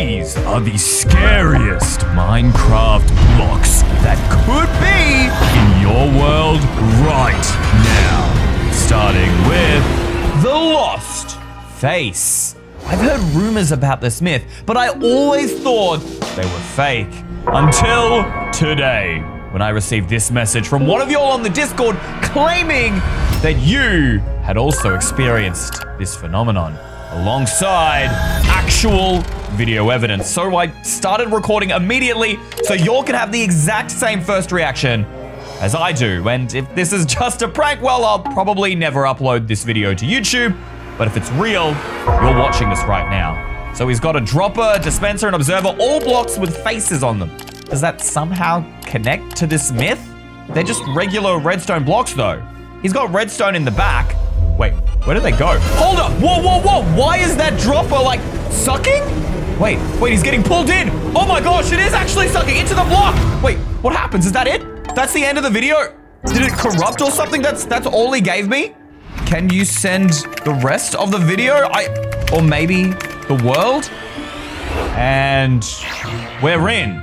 These are the scariest Minecraft blocks that could be in your world right now. Starting with the Lost Face. I've heard rumors about this myth, but I always thought they were fake. Until today, when I received this message from one of y'all on the Discord claiming that you had also experienced this phenomenon alongside actual video evidence. So I started recording immediately so y'all can have the exact same first reaction as I do. And if this is just a prank, well, I'll probably never upload this video to YouTube. But if it's real, you're watching this right now. So he's got a dropper, dispenser, and observer, all blocks with faces on them. Does that somehow connect to this myth? They're just regular redstone blocks though. He's got redstone in the back. Wait, where did they go? Hold up, whoa. Why is that dropper like sucking? Wait, he's getting pulled in. Oh my gosh, it is actually sucking into the block. Wait, what happens? Is that it? That's the end of the video? Did it corrupt or something? That's all he gave me? Can you send the rest of the video? Or maybe the world? And we're in.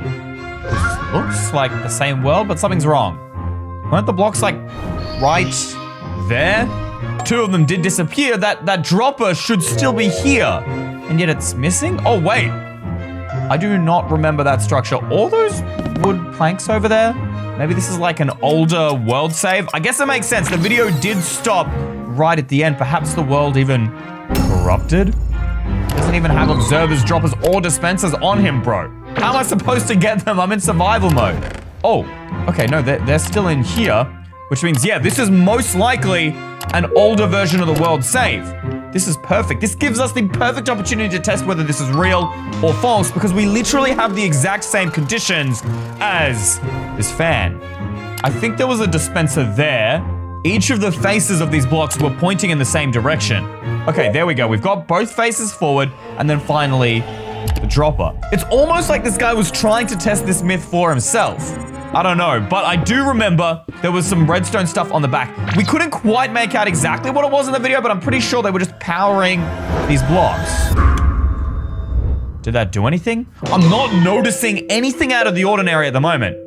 This looks like the same world, but something's wrong. Weren't the blocks like right there? Two of them did disappear. That dropper should still be here. And yet it's missing? Oh, wait. I do not remember that structure. All those wood planks over there? Maybe this is like an older world save? I guess it makes sense. The video did stop right at the end. Perhaps the world even corrupted? Doesn't even have observers, droppers, or dispensers on him, bro. How am I supposed to get them? I'm in survival mode. Oh, okay, no, they're still in here. Which means, yeah, this is most likely an older version of the world save. This is perfect. This gives us the perfect opportunity to test whether this is real or false because we literally have the exact same conditions as this fan. I think there was a dispenser there. Each of the faces of these blocks were pointing in the same direction. Okay, there we go. We've got both faces forward and then finally the dropper. It's almost like this guy was trying to test this myth for himself. I don't know, but I do remember there was some redstone stuff on the back. We couldn't quite make out exactly what it was in the video, but I'm pretty sure they were just powering these blocks. Did that do anything? I'm not noticing anything out of the ordinary at the moment.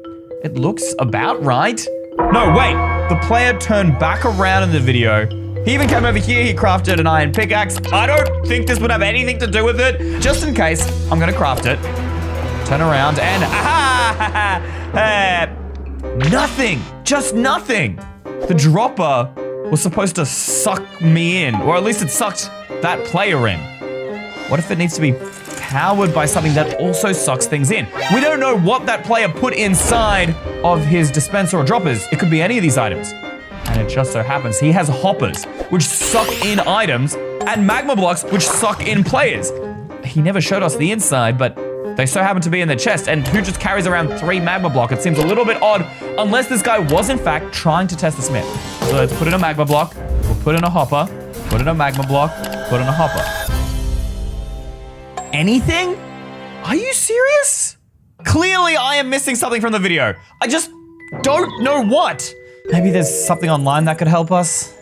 It looks about right. No, wait, the player turned back around in the video. He even came over here, he crafted an iron pickaxe. I don't think this would have anything to do with it. Just in case, I'm gonna craft it. Turn around and nothing, just nothing. The dropper was supposed to suck me in, or at least it sucked that player in. What if it needs to be powered by something that also sucks things in? We don't know what that player put inside of his dispenser or droppers. It could be any of these items. And it just so happens he has hoppers, which suck in items, and magma blocks, which suck in players. He never showed us the inside, but they so happen to be in the chest, and who just carries around 3 magma block? It seems a little bit odd, unless this guy was in fact trying to test the smith. So let's put in a magma block, we'll put in a hopper, put in a magma block, put in a hopper. Anything? Are you serious? Clearly I am missing something from the video. I just don't know what. Maybe there's something online that could help us?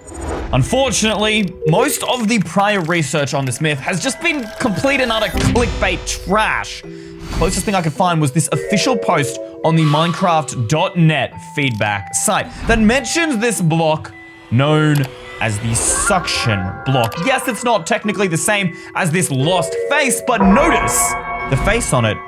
Unfortunately, most of the prior research on this myth has just been complete and utter clickbait trash. The closest thing I could find was this official post on the Minecraft.net feedback site that mentions this block known as the suction block. Yes, it's not technically the same as this lost face, but notice the face on it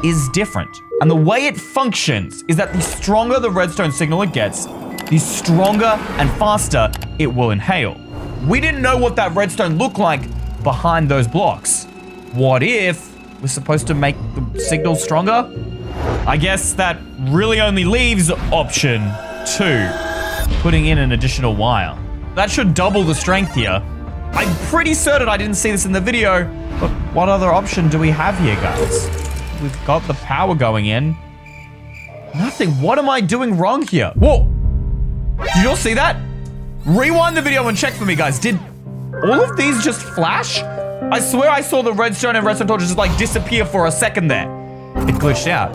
is different. And the way it functions is that the stronger the redstone signal it gets, the stronger and faster it will inhale. We didn't know what that redstone looked like behind those blocks. What if we're supposed to make the signal stronger? I guess that really only leaves option 2, putting in an additional wire. That should double the strength here. I'm pretty certain I didn't see this in the video, but what other option do we have here, guys? We've got the power going in. Nothing. What am I doing wrong here? Whoa! Did you all see that? Rewind the video and check for me, guys. Did all of these just flash? I swear I saw the redstone and redstone torches just like disappear for a second there. It glitched out.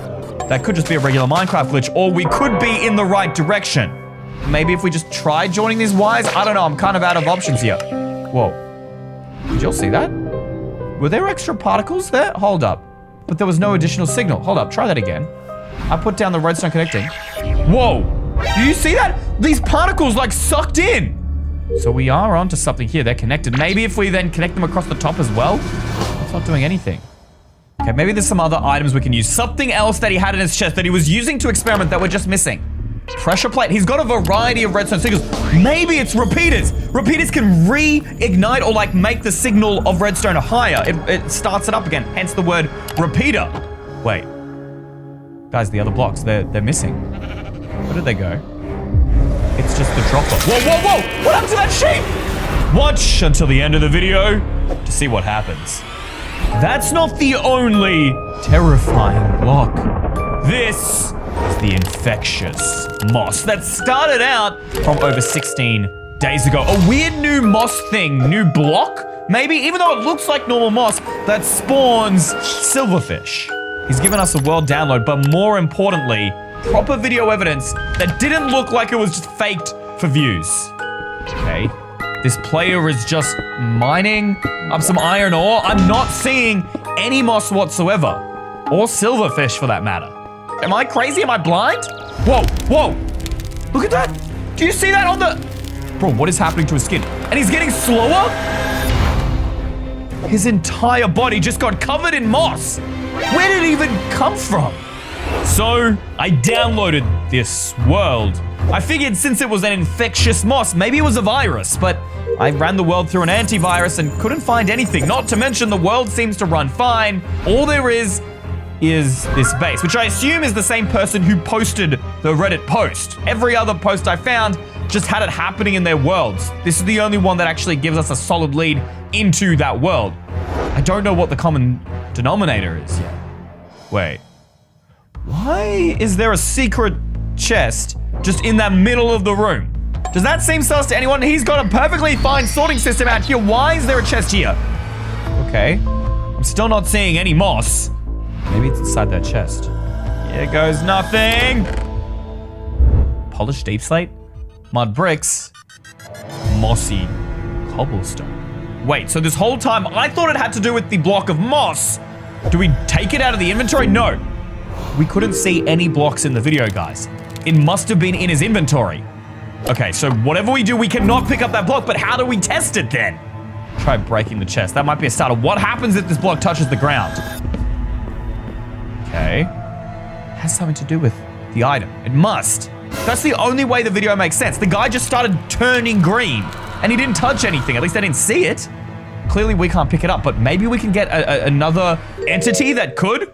That could just be a regular Minecraft glitch, or we could be in the right direction. Maybe if we just try joining these wires? I don't know, I'm kind of out of options here. Whoa. Did you all see that? Were there extra particles there? Hold up. but there was no additional signal. Hold up, try that again. I put down the redstone connecting. Whoa, do you see that? These particles like sucked in. So we are onto something here. They're connected. Maybe if we then connect them across the top as well. It's not doing anything. Okay, maybe there's some other items we can use. Something else that he had in his chest that he was using to experiment that we're just missing. Pressure plate. He's got a variety of redstone signals. Maybe it's repeaters. Repeaters can reignite or like make the signal of redstone higher. It starts it up again. Hence the word repeater. Wait. Guys, the other blocks, they're missing. Where did they go? It's just the dropper. Whoa, whoa, whoa! What happened to that sheep? Watch until the end of the video to see what happens. That's not the only terrifying block. This is the infectious moss that started out from over 16 days ago. A weird new moss thing, new block, maybe, even though it looks like normal moss, that spawns silverfish. He's given us a world download, but more importantly, proper video evidence that didn't look like it was just faked for views. Okay, this player is just mining up some iron ore. I'm not seeing any moss whatsoever, or silverfish for that matter. Am I crazy? Am I blind? Whoa, whoa, look at that. Do you see that on the... Bro, what is happening to his skin? And he's getting slower? His entire body just got covered in moss. Where did it even come from? So, I downloaded this world. I figured since it was an infectious moss, maybe it was a virus, but I ran the world through an antivirus and couldn't find anything. Not to mention the world seems to run fine. All there is this base, which I assume is the same person who posted the Reddit post. Every other post I found just had it happening in their worlds. This is the only one that actually gives us a solid lead into that world. I don't know what the common denominator is yet. Wait. Why is there a secret chest just in that middle of the room? Does that seem sus to anyone? He's got a perfectly fine sorting system out here. Why is there a chest here? Okay. I'm still not seeing any moss. Maybe it's inside that chest. Here goes nothing. Polished deep slate? Mud bricks? Mossy cobblestone. Wait, so this whole time I thought it had to do with the block of moss. Do we take it out of the inventory? No. We couldn't see any blocks in the video, guys. It must have been in his inventory. Okay, so whatever we do, we cannot pick up that block, but how do we test it then? Try breaking the chest. That might be a starter. What happens if this block touches the ground? Okay. It has something to do with the item. It must. That's the only way the video makes sense. The guy just started turning green, and he didn't touch anything. At least I didn't see it. Clearly, we can't pick it up, but maybe we can get another entity that could.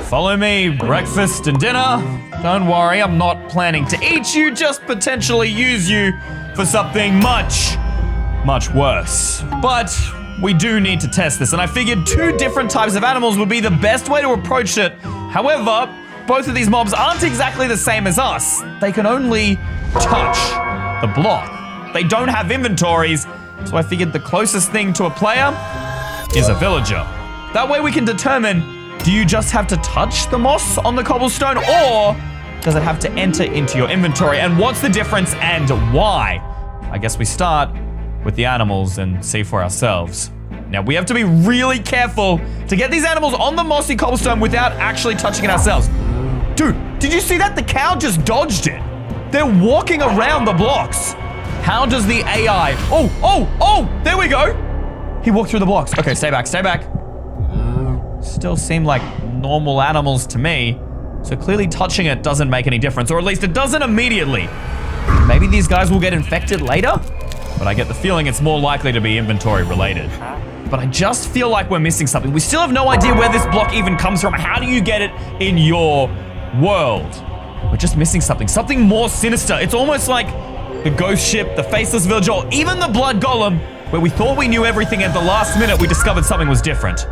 Follow me, breakfast and dinner. Don't worry, I'm not planning to eat you, just potentially use you for something much, much worse. But we do need to test this, and I figured 2 different types of animals would be the best way to approach it. However, both of these mobs aren't exactly the same as us. They can only touch the block. They don't have inventories, so I figured the closest thing to a player is a villager. That way we can determine, do you just have to touch the moss on the cobblestone, or does it have to enter into your inventory? And what's the difference and why? I guess we start with the animals and see for ourselves. Now, we have to be really careful to get these animals on the mossy cobblestone without actually touching it ourselves. Dude, did you see that? The cow just dodged it. They're walking around the blocks. How does the AI... Oh, there we go. He walked through the blocks. Okay, stay back, stay back. Still seem like normal animals to me. So clearly touching it doesn't make any difference, or at least it doesn't immediately. Maybe these guys will get infected later, but I get the feeling it's more likely to be inventory related. But I just feel like we're missing something. We still have no idea where this block even comes from. How do you get it in your world? We're just missing something more sinister. It's almost like the ghost ship, the faceless villager, or even the blood golem, where we thought we knew everything, at the last minute we discovered something was different.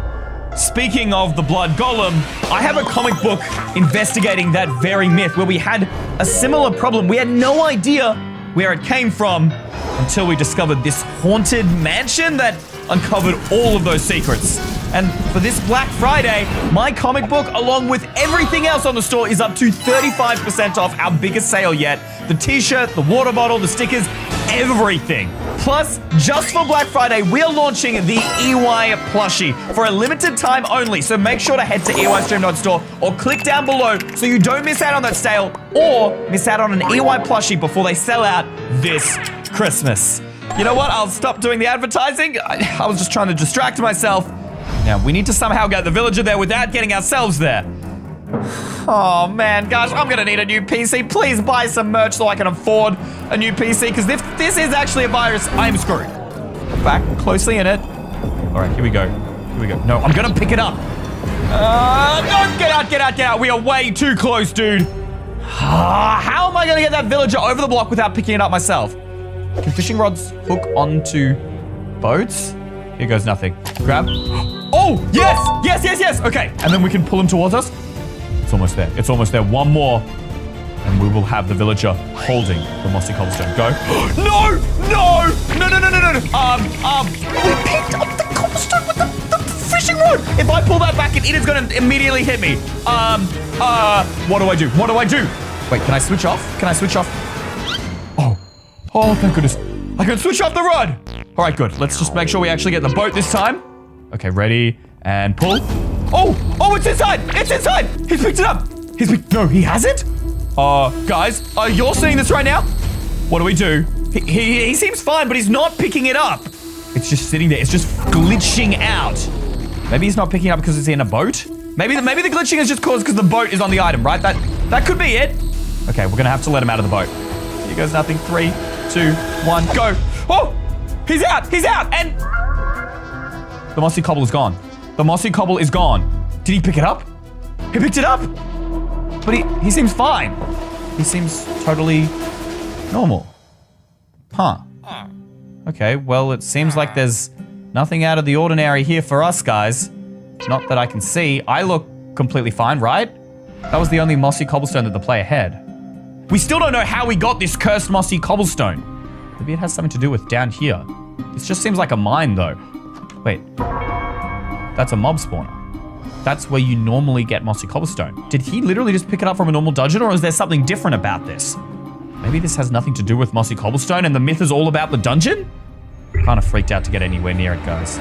Speaking of the blood golem, I have a comic book investigating that very myth where we had a similar problem. We had no idea where it came from until we discovered this haunted mansion that uncovered all of those secrets. And for this Black Friday, my comic book, along with everything else on the store, is up to 35% off, our biggest sale yet. The t-shirt, the water bottle, the stickers, everything. Plus, just for Black Friday, we are launching the EY plushie for a limited time only. So make sure to head to EYstream.store or click down below so you don't miss out on that sale or miss out on an EY plushie before they sell out this Christmas. You know what? I'll stop doing the advertising. I was just trying to distract myself. Now, we need to somehow get the villager there without getting ourselves there. Oh, man, gosh, I'm gonna need a new PC. Please buy some merch so I can afford a new PC, because if this is actually a virus, I am screwed. Back closely in it. All right, here we go. Here we go. No, I'm gonna pick it up. No, get out, get out, get out. We are way too close, dude. How am I gonna get that villager over the block without picking it up myself? Can fishing rods hook onto boats? Here goes nothing. Grab. Oh, yes, yes, yes, yes. Okay, and then we can pull him towards us. It's almost there. It's almost there. One more. And we will have the villager holding the mossy cobblestone. Go. No! No! No, no, no, no, no, no. We picked up the cobblestone with the fishing rod. If I pull that back, it is going to immediately hit me. What do I do? What do I do? Wait, can I switch off? Can I switch off? Oh. Oh, thank goodness. I can switch off the rod. All right, good. Let's just make sure we actually get the boat this time. Okay, ready, and pull. Oh, oh, it's inside! It's inside! He's picked it up! No, he hasn't? Guys, you're seeing this right now? What do we do? He seems fine, but he's not picking it up. It's just sitting there. It's just glitching out. Maybe he's not picking it up because it's in a boat? Maybe the glitching is just caused because the boat is on the item, right? That could be it. Okay, we're gonna have to let him out of the boat. Here goes nothing. 3, 2, 1, go. Oh, he's out, and the mossy cobble is gone. The mossy cobble is gone. Did he pick it up? He picked it up! But he seems fine. He seems totally normal. Huh. Okay, well, it seems like there's nothing out of the ordinary here for us, guys. Not that I can see. I look completely fine, right? That was the only mossy cobblestone that the player had. We still don't know how we got this cursed mossy cobblestone. Maybe it has something to do with down here. This just seems like a mine, though. Wait. That's a mob spawner. That's where you normally get mossy cobblestone. Did he literally just pick it up from a normal dungeon, or is there something different about this? Maybe this has nothing to do with mossy cobblestone and the myth is all about the dungeon? Kind of freaked out to get anywhere near it, guys.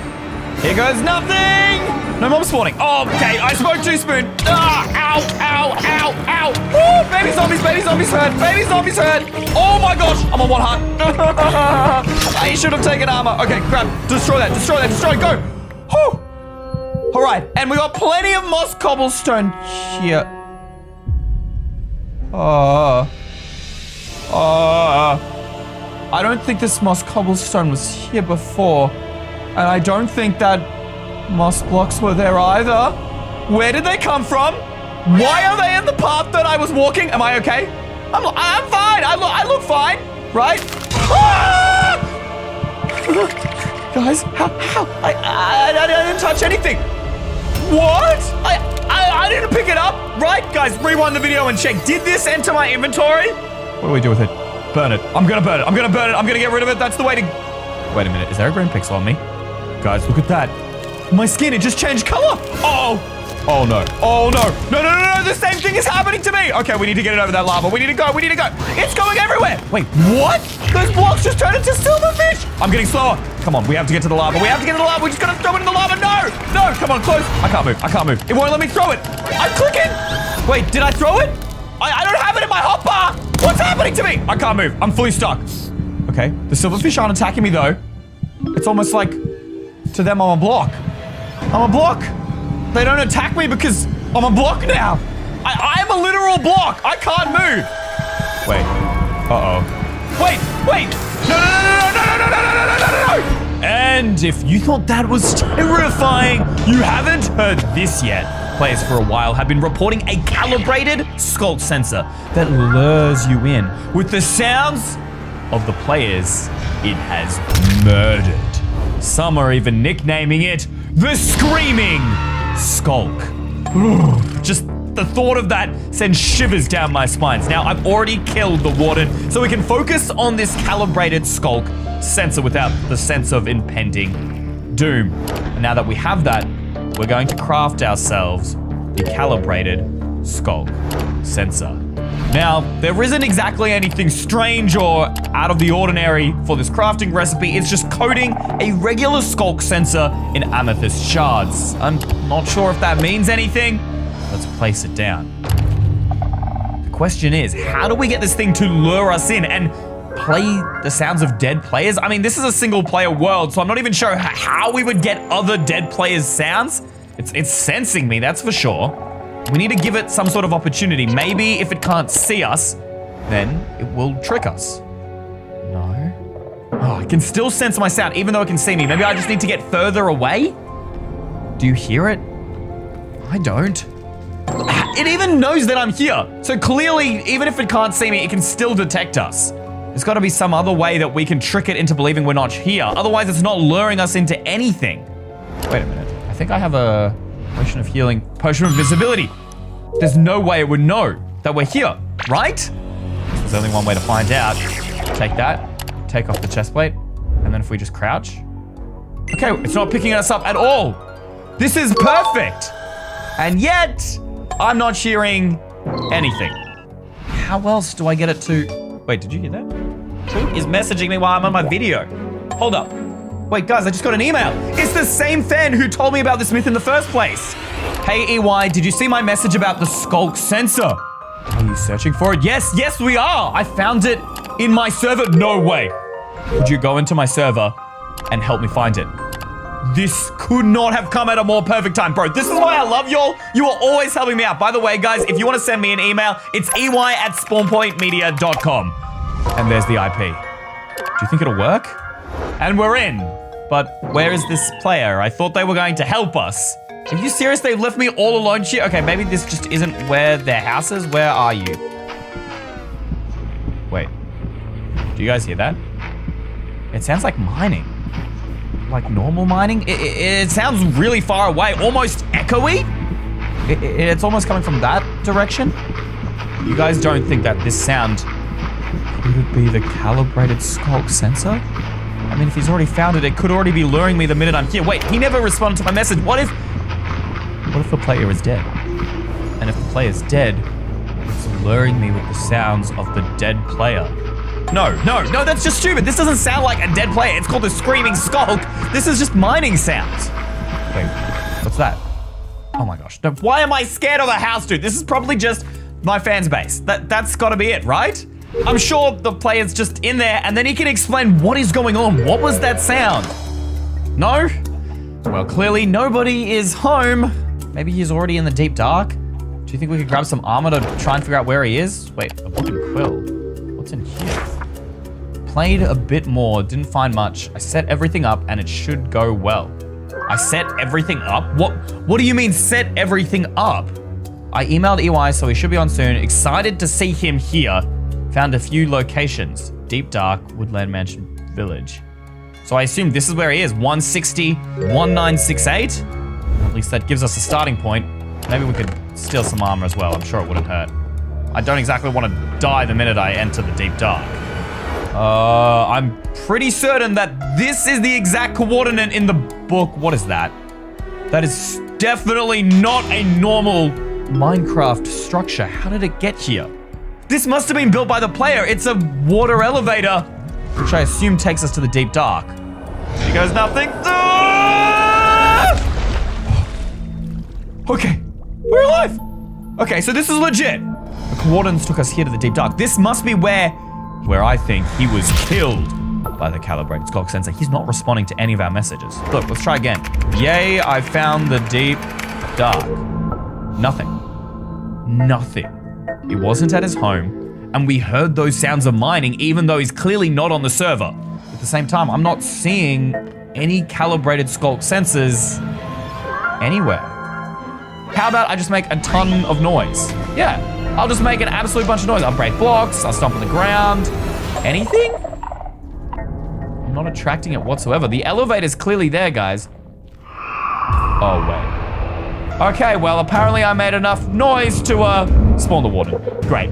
Here goes nothing! No mob spawning. Oh, okay, I spoke too soon. Ow, ow, ow, ow. Woo, baby zombies hurt, baby zombies hurt. Oh my gosh, I'm on 1 heart. I should have taken armor. Okay, grab, destroy that, go. Whew. All right, and we got plenty of moss cobblestone here. I don't think this moss cobblestone was here before. And I don't think that moss blocks were there either. Where did they come from? Why are they in the path that I was walking? Am I okay? I'm fine. I look fine, right? Ah! Guys, how? I didn't touch anything. What? I didn't pick it up, right? Guys, rewind the video and check. Did this enter my inventory? What do we do with it? Burn it. I'm gonna burn it. I'm gonna get rid of it. That's the way to... Wait a minute. Is there a green pixel on me? Guys, look at that. My skin, it just changed color. Oh. Oh no. Oh no. No. The same thing is happening to me. Okay, we need to get it over that lava. We need to go. It's going everywhere. Wait, what? Those blocks just turned into silverfish. I'm getting slower. Come on, we have to get to the lava. We just gotta throw it in the lava. No, come on, close. I can't move. It won't let me throw it. I'm clicking. Wait, did I throw it? I don't have it in my hotbar. What's happening to me? I can't move. I'm fully stuck. Okay, the silverfish aren't attacking me though. It's almost like to them I'm a block. They don't attack me because I'm a block now. I'm a literal block. I can't move. Wait. Uh-oh. Wait. No. And if you thought that was terrifying, you haven't heard this yet. Players for a while have been reporting a calibrated sculpt sensor that lures you in with the sounds of the players it has murdered. Some are even nicknaming it the Screaming Skulk. Just the thought of that sends shivers down my spines. Now, I've already killed the warden, so we can focus on this calibrated skulk sensor without the sense of impending doom. And now that we have that, we're going to craft ourselves the calibrated skulk sensor. Now, there isn't exactly anything strange or out of the ordinary for this crafting recipe. It's just coating a regular skulk sensor in amethyst shards. I'm not sure if that means anything. Let's place it down. The question is, how do we get this thing to lure us in and play the sounds of dead players? I mean, this is a single player world, so I'm not even sure how we would get other dead players' sounds. It's sensing me, that's for sure. We need to give it some sort of opportunity. Maybe if it can't see us, then it will trick us. No. Oh, I can still sense my sound, even though it can see me. Maybe I just need to get further away? Do you hear it? I don't. It even knows that I'm here. So clearly, even if it can't see me, it can still detect us. There's got to be some other way that we can trick it into believing we're not here. Otherwise, it's not luring us into anything. Wait a minute. I think I have a potion of healing, potion of invisibility. There's no way it would know that we're here, right? There's only one way to find out. Take that, take off the chest plate, and then if we just crouch. Okay, it's not picking us up at all. This is perfect. And yet, I'm not hearing anything. How else do I get it to... Wait, did you hear that? Who is messaging me while I'm on my video? Hold up. Wait, guys, I just got an email. It's the same fan who told me about this myth in the first place. Hey, EY, did you see my message about the skulk sensor? Are you searching for it? Yes, we are. I found it in my server. No way. Would you go into my server and help me find it? This could not have come at a more perfect time, bro. This is why I love y'all. You are always helping me out. By the way, guys, if you want to send me an email, it's ey@spawnpointmedia.com. And there's the IP. Do you think it'll work? And we're in. But where is this player? I thought they were going to help us. Are you serious? They've left me all alone here? Okay, maybe this just isn't where their house is. Where are you? Wait. Do you guys hear that? It sounds like mining. Like normal mining? It sounds really far away, almost echoey. It's almost coming from that direction. You guys don't think that this sound, could it be the calibrated skulk sensor? I mean, if he's already found it, it could already be luring me the minute I'm here. Wait, he never responded to my message. What if the player is dead? And if the player's dead, it's luring me with the sounds of the dead player. No, that's just stupid. This doesn't sound like a dead player. It's called the Screaming Skulk. This is just mining sounds. Wait, what's that? Oh my gosh. No, why am I scared of the house, dude? This is probably just my fan's base. That's gotta be it, right? I'm sure the player's just in there and then he can explain what is going on. What was that sound? No? Well, clearly nobody is home. Maybe he's already in the deep dark. Do you think we could grab some armor to try and figure out where he is? Wait, a book and quill. What's in here? Played a bit more, didn't find much. I set everything up and it should go well. I set everything up? What do you mean set everything up? I emailed EY, so he should be on soon. Excited to see him here. Found a few locations. Deep Dark, Woodland Mansion Village. So I assume this is where he is. 160, 1968. At least that gives us a starting point. Maybe we could steal some armor as well. I'm sure it wouldn't hurt. I don't exactly want to die the minute I enter the Deep Dark. I'm pretty certain that this is the exact coordinate in the book. What is that? That is definitely not a normal Minecraft structure. How did it get here? This must have been built by the player. It's a water elevator, which I assume takes us to the Deep Dark. Here goes nothing. Okay, we're alive. Okay, so this is legit. The coordinates took us here to the Deep Dark. This must be where I think he was killed by the calibrated skulk sensor. He's not responding to any of our messages. Look, let's try again. Yay, I found the Deep Dark. Nothing. He wasn't at his home, and we heard those sounds of mining even though he's clearly not on the server. At the same time, I'm not seeing any calibrated skulk sensors anywhere. How about I just make a ton of noise? Yeah, I'll just make an absolute bunch of noise. I'll break blocks, I'll stomp on the ground. Anything? I'm not attracting it whatsoever. The elevator's clearly there, guys. Oh, wait. Okay, well, apparently I made enough noise to, spawn the warden. Great.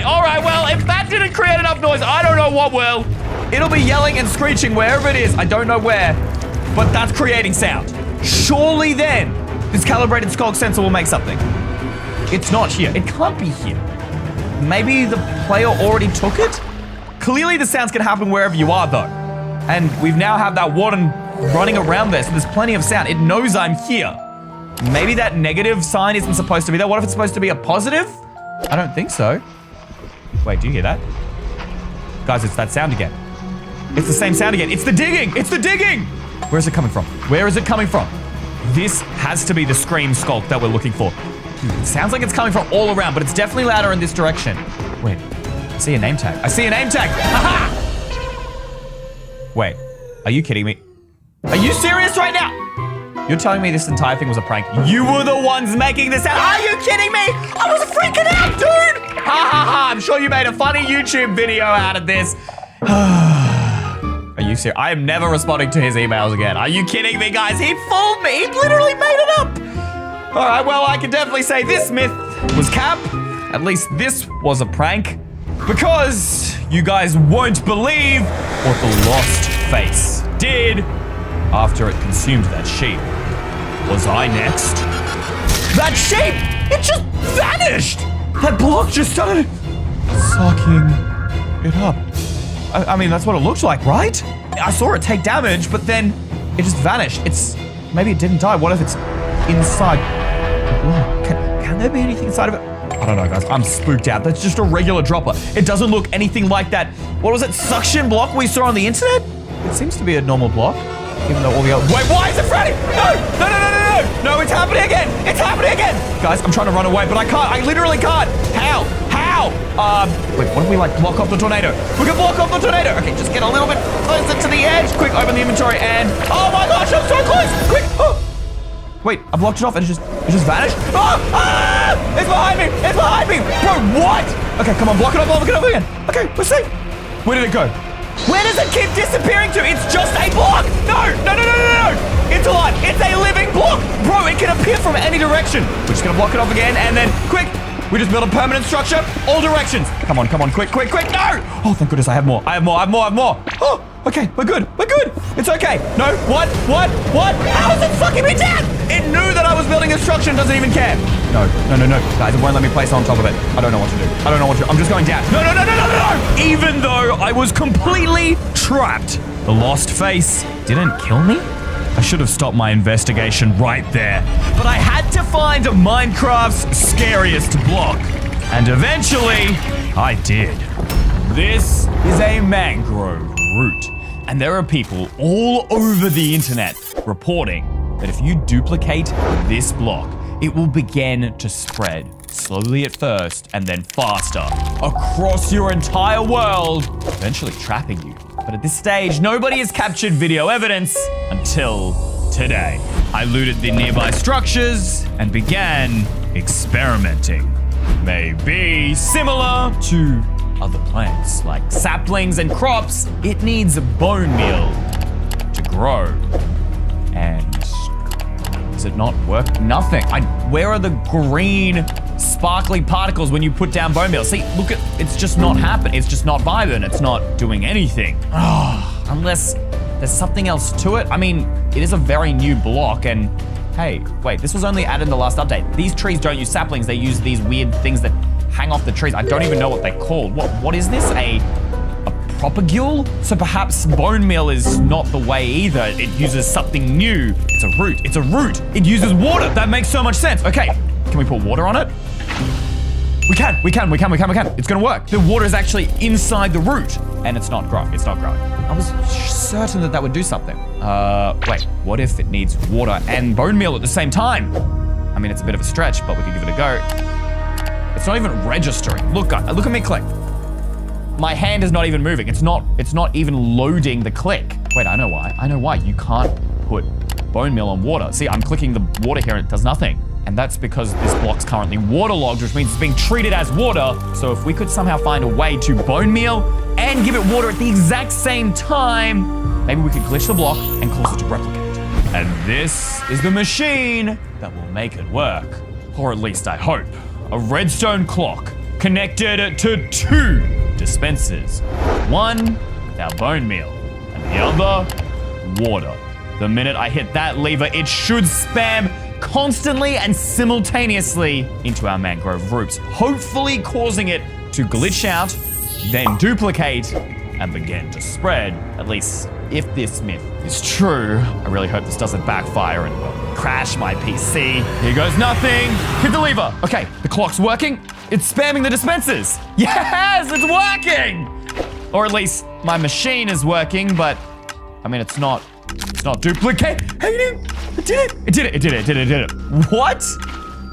All right, well, if that didn't create enough noise, I don't know what will. It'll be yelling and screeching wherever it is. I don't know where, but that's creating sound. Surely then, this calibrated skulk sensor will make something. It's not here. It can't be here. maybe the player already took it? Clearly the sounds can happen wherever you are though. And we've now have that warden running around there, so there's plenty of sound. It knows I'm here. Maybe that negative sign isn't supposed to be there. What if it's supposed to be a positive? I don't think so. Wait, do you hear that? Guys, it's that sound again. It's the same sound again. It's the digging! It's the digging! Where is it coming from? Where is it coming from? This has to be the scream sculpt that we're looking for. It sounds like it's coming from all around, but it's definitely louder in this direction. Wait, I see a name tag. I see a name tag! Aha! Wait, are you kidding me? Are you serious right now? You're telling me this entire thing was a prank? You were the ones making this out. Are you kidding me? I was freaking out, dude! Ha ha ha, I'm sure you made a funny YouTube video out of this. Are you serious? I am never responding to his emails again. Are you kidding me, guys? He fooled me. He literally made it up. All right, well, I can definitely say this myth was cap. At least this was a prank. Because you guys won't believe what the lost face did after it consumed that sheep. Was I next? That sheep! It just vanished! That block just started sucking it up. I mean, that's what it looked like, right? I saw it take damage, but then it just vanished. Maybe it didn't die. What if it's inside the block? Can there be anything inside of it? I don't know, guys. I'm spooked out. That's just a regular dropper. It doesn't look anything like that. What was it? Suction block we saw on the internet? It seems to be a normal block, even though all the other... Wait, why is it Freddy? No! No, no, no, no, no! No, it's happening again! It's happening again! Guys, I'm trying to run away, but I can't. I literally can't. How? How? Wait, what if we, like, block off the tornado? We can block off the tornado! Okay, just get a little bit closer to the edge. Quick, open the inventory and... Oh my gosh, I'm so close! Quick! Oh! Wait, I blocked it off and it just vanished. Oh! Ah! It's behind me! It's behind me! Bro, what? Okay, come on, block it up, block it up again. Okay, we're safe. Where did it go? Where does it keep disappearing to? It's just a block! No! No, no, no, no, no! It's alive! It's a living block! Bro, it can appear from any direction. We're just gonna block it off again and then, quick! We just built a permanent structure, all directions. Come on, quick, quick, quick, no! Oh, thank goodness, I have more. I have more. Oh, okay, we're good. It's okay. No, what? How is it sucking me down? It knew that I was building a structure and doesn't even care. No. Guys, it won't let me place on top of it. I don't know what to do. I'm just going down. No. Even though I was completely trapped, the lost face didn't kill me. I should have stopped my investigation right there. But I had to find Minecraft's scariest block. And eventually, I did. This is a mangrove root. And there are people all over the internet reporting that if you duplicate this block, it will begin to spread, slowly at first and then faster, across your entire world, eventually trapping you. But at this stage, nobody has captured video evidence until today. I looted the nearby structures and began experimenting. Maybe similar to other plants like saplings and crops, it needs bone meal to grow. And does it not work? Nothing. Where are the green sparkly particles when you put down bone meal? See, look at, it's just not happening. It's just not vibing. It's not doing anything. Unless there's something else to it. I mean, it is a very new block and hey, wait, this was only added in the last update. These trees don't use saplings. They use these weird things that hang off the trees. I don't even know what they're called. What is this? A propagule? So perhaps bone meal is not the way either. It uses something new. It's a root. It's a root. It uses water. That makes so much sense. Okay, can we put water on it? We can. It's gonna work. The water is actually inside the root and it's not growing. I was certain that would do something. Wait, what if it needs water and bone meal at the same time? I mean, it's a bit of a stretch, but we could give it a go. It's not even registering. Look, guys, look at me click. My hand is not even moving. It's not even loading the click. Wait, I know why. You can't put bone meal on water. See, I'm clicking the water here and it does nothing. And that's because this block's currently waterlogged, which means it's being treated as water. So if we could somehow find a way to bone meal and give it water at the exact same time, maybe we could glitch the block and cause it to replicate. And this is the machine that will make it work. Or at least I hope. A redstone clock connected to 2 dispensers. One with our bone meal and the other water. The minute I hit that lever, it should spam constantly and simultaneously into our mangrove roots, hopefully causing it to glitch out, then duplicate, and begin to spread. At least if this myth is true. I really hope this doesn't backfire and crash my PC. Here goes nothing. Hit the lever. Okay, the clock's working. It's spamming the dispensers. Yes, it's working. Or at least my machine is working, but I mean, it's not duplicating. It did it. What?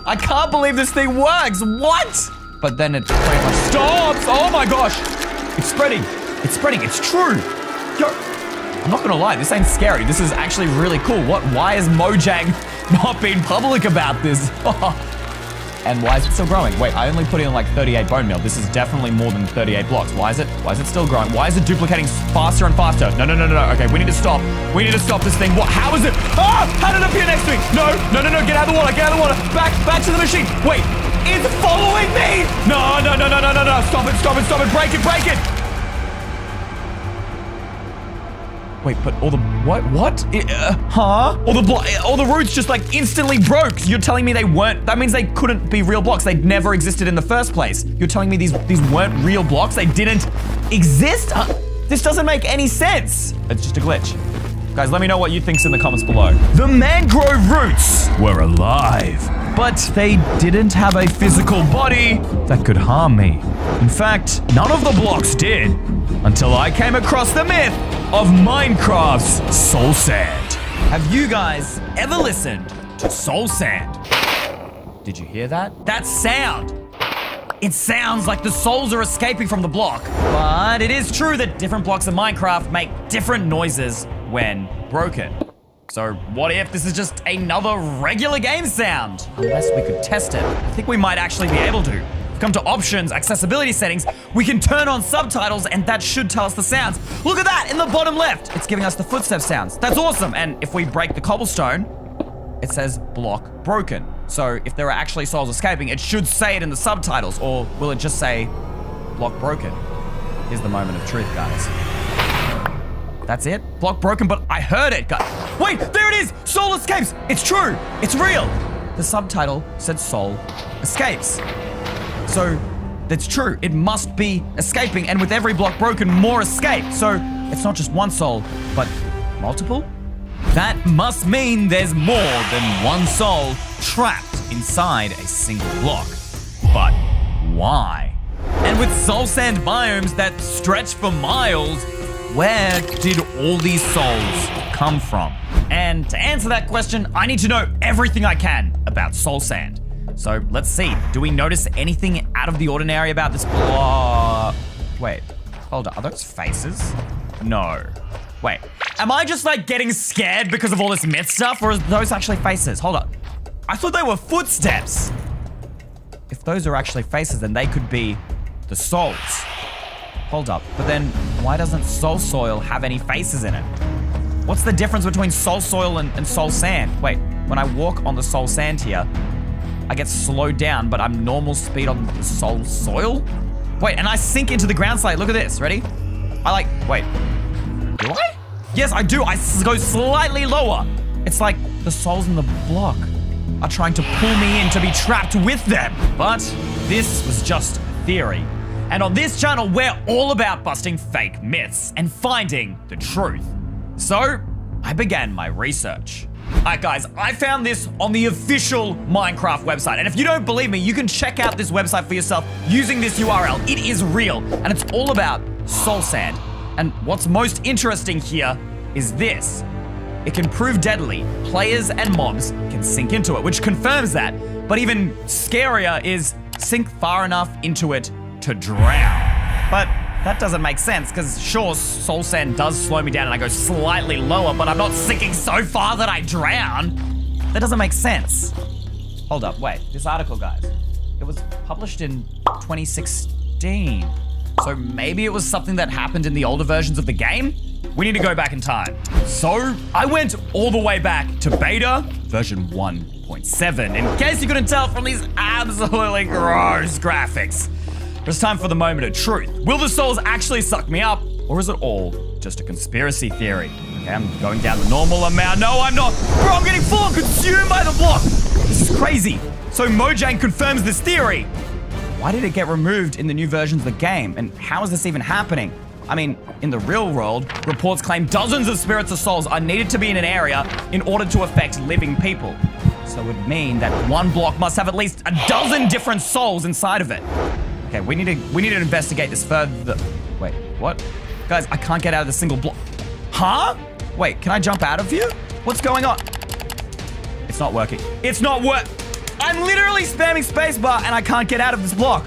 I can't believe this thing works. What? But then it pretty much stops. Oh my gosh. It's spreading. It's true. Yo, I'm not gonna lie, this ain't scary. This is actually really cool. Why is Mojang not being public about this? And why is it still growing? Wait, I only put in like 38 bone meal. This is definitely more than 38 blocks. Why is it still growing? Why is it duplicating faster and faster? No. Okay, we need to stop. We need to stop this thing. What? How is it? Ah! How did it appear next to me? No. Get out of the water. Back to the machine. Wait, it's following me. No. Stop it. Break it. Wait, but all the what? All the roots just like instantly broke. You're telling me they weren't? That means they couldn't be real blocks. They'd never existed in the first place. You're telling me these weren't real blocks? They didn't exist? This doesn't make any sense. It's just a glitch. Guys, let me know what you think's in the comments below. The mangrove roots were alive, but they didn't have a physical body that could harm me. In fact, none of the blocks did until I came across the myth of Minecraft's soul sand. Have you guys ever listened to soul sand? Did you hear that? That sound. It sounds like the souls are escaping from the block. But it is true that different blocks in Minecraft make different noises when broken. So what if this is just another regular game sound? Unless we could test it. I think we might actually be able to. Come to options, accessibility settings, we can turn on subtitles and that should tell us the sounds. Look at that in the bottom left. It's giving us the footstep sounds. That's awesome. And if we break the cobblestone, it says block broken. So if there are actually souls escaping, it should say it in the subtitles, or will it just say block broken? Here's the moment of truth, guys. That's it? Block broken, but I heard it, guys. Wait, there it is! Soul escapes! It's true! It's real! The subtitle said soul escapes. So that's true. It must be escaping, and with every block broken, more escape. So it's not just one soul, but multiple? That must mean there's more than one soul trapped inside a single block. But why? And with soul sand biomes that stretch for miles, where did all these souls come from? And to answer that question, I need to know everything I can about soul sand. So let's see, do we notice anything out of the ordinary about this block? Wait, hold on, are those faces? No. Wait, am I just like getting scared because of all this myth stuff, or are those actually faces? Hold on, I thought they were footsteps. If those are actually faces, then they could be the souls. Hold up, but then why doesn't soul soil have any faces in it? What's the difference between soul soil and soul sand? Wait, when I walk on the soul sand here, I get slowed down, but I'm normal speed on the soul soil? Wait, and I sink into the ground slate. Look at this, ready? Wait, do I? Yes, I do. I go slightly lower. It's like the souls in the block are trying to pull me in to be trapped with them. But this was just a theory. And on this channel, we're all about busting fake myths and finding the truth. So I began my research. Alright guys, I found this on the official Minecraft website, and if you don't believe me, you can check out this website for yourself using this URL. It is real, and it's all about soul sand. And what's most interesting here is this. It can prove deadly. Players and mobs can sink into it, which confirms that. But even scarier is sink far enough into it to drown. But that doesn't make sense, because sure, soul sand does slow me down and I go slightly lower, but I'm not sinking so far that I drown. That doesn't make sense. Hold up, wait, this article, guys, it was published in 2016. So maybe it was something that happened in the older versions of the game? We need to go back in time. So I went all the way back to beta version 1.7, in case you couldn't tell from these absolutely gross graphics. It's time for the moment of truth. Will the souls actually suck me up, or is it all just a conspiracy theory? Okay, I'm going down the normal amount. No, I'm not. Bro, I'm getting full consumed by the block. This is crazy. So Mojang confirms this theory. Why did it get removed in the new versions of the game? And how is this even happening? I mean, in the real world, reports claim dozens of spirits or souls are needed to be in an area in order to affect living people. So it would mean that one block must have at least a dozen different souls inside of it. Okay, we need to investigate this further. Wait, what? Guys, I can't get out of the single block. Huh? Wait, can I jump out of here? What's going on? It's not working. It's not I'm literally spamming spacebar and I can't get out of this block.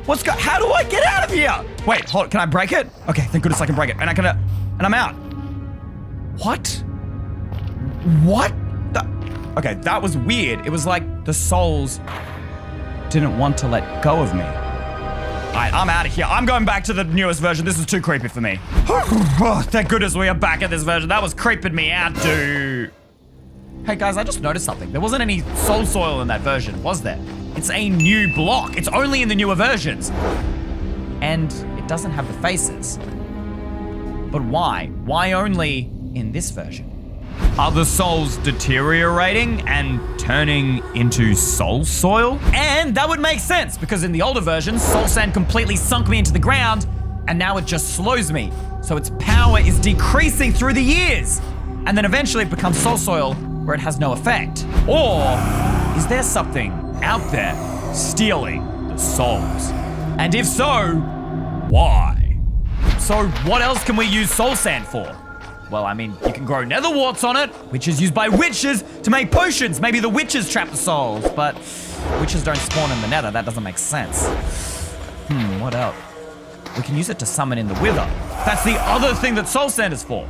How do I get out of here? Wait, hold, can I break it? Okay, thank goodness I can break it. And I'm out. What? Okay, that was weird. It was like the souls didn't want to let go of me. Alright, I'm out of here. I'm going back to the newest version. This is too creepy for me. Oh, thank goodness we are back at this version. That was creeping me out, dude. Hey guys, I just noticed something. There wasn't any soul soil in that version, was there? It's a new block. It's only in the newer versions. And it doesn't have the faces. But why? Why only in this version? Are the souls deteriorating and turning into soul soil? And that would make sense, because in the older versions, soul sand completely sunk me into the ground, and now it just slows me. So its power is decreasing through the years. And then eventually it becomes soul soil, where it has no effect. Or is there something out there stealing the souls? And if so, why? So what else can we use soul sand for? Well, I mean, you can grow nether warts on it, which is used by witches to make potions. Maybe the witches trap the souls, but witches don't spawn in the nether. That doesn't make sense. What else? We can use it to summon in the wither. That's the other thing that soul sand is for.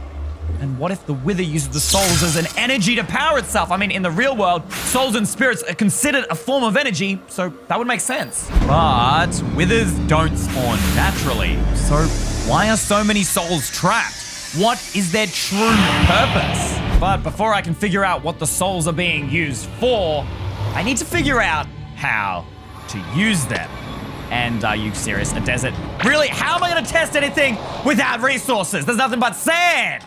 And what if the wither uses the souls as an energy to power itself? I mean, in the real world, souls and spirits are considered a form of energy, so that would make sense. But withers don't spawn naturally. So why are so many souls trapped? What is their true purpose? But before I can figure out what the souls are being used for, I need to figure out how to use them. And are you serious? A desert? Really? How am I gonna test anything without resources? There's nothing but sand!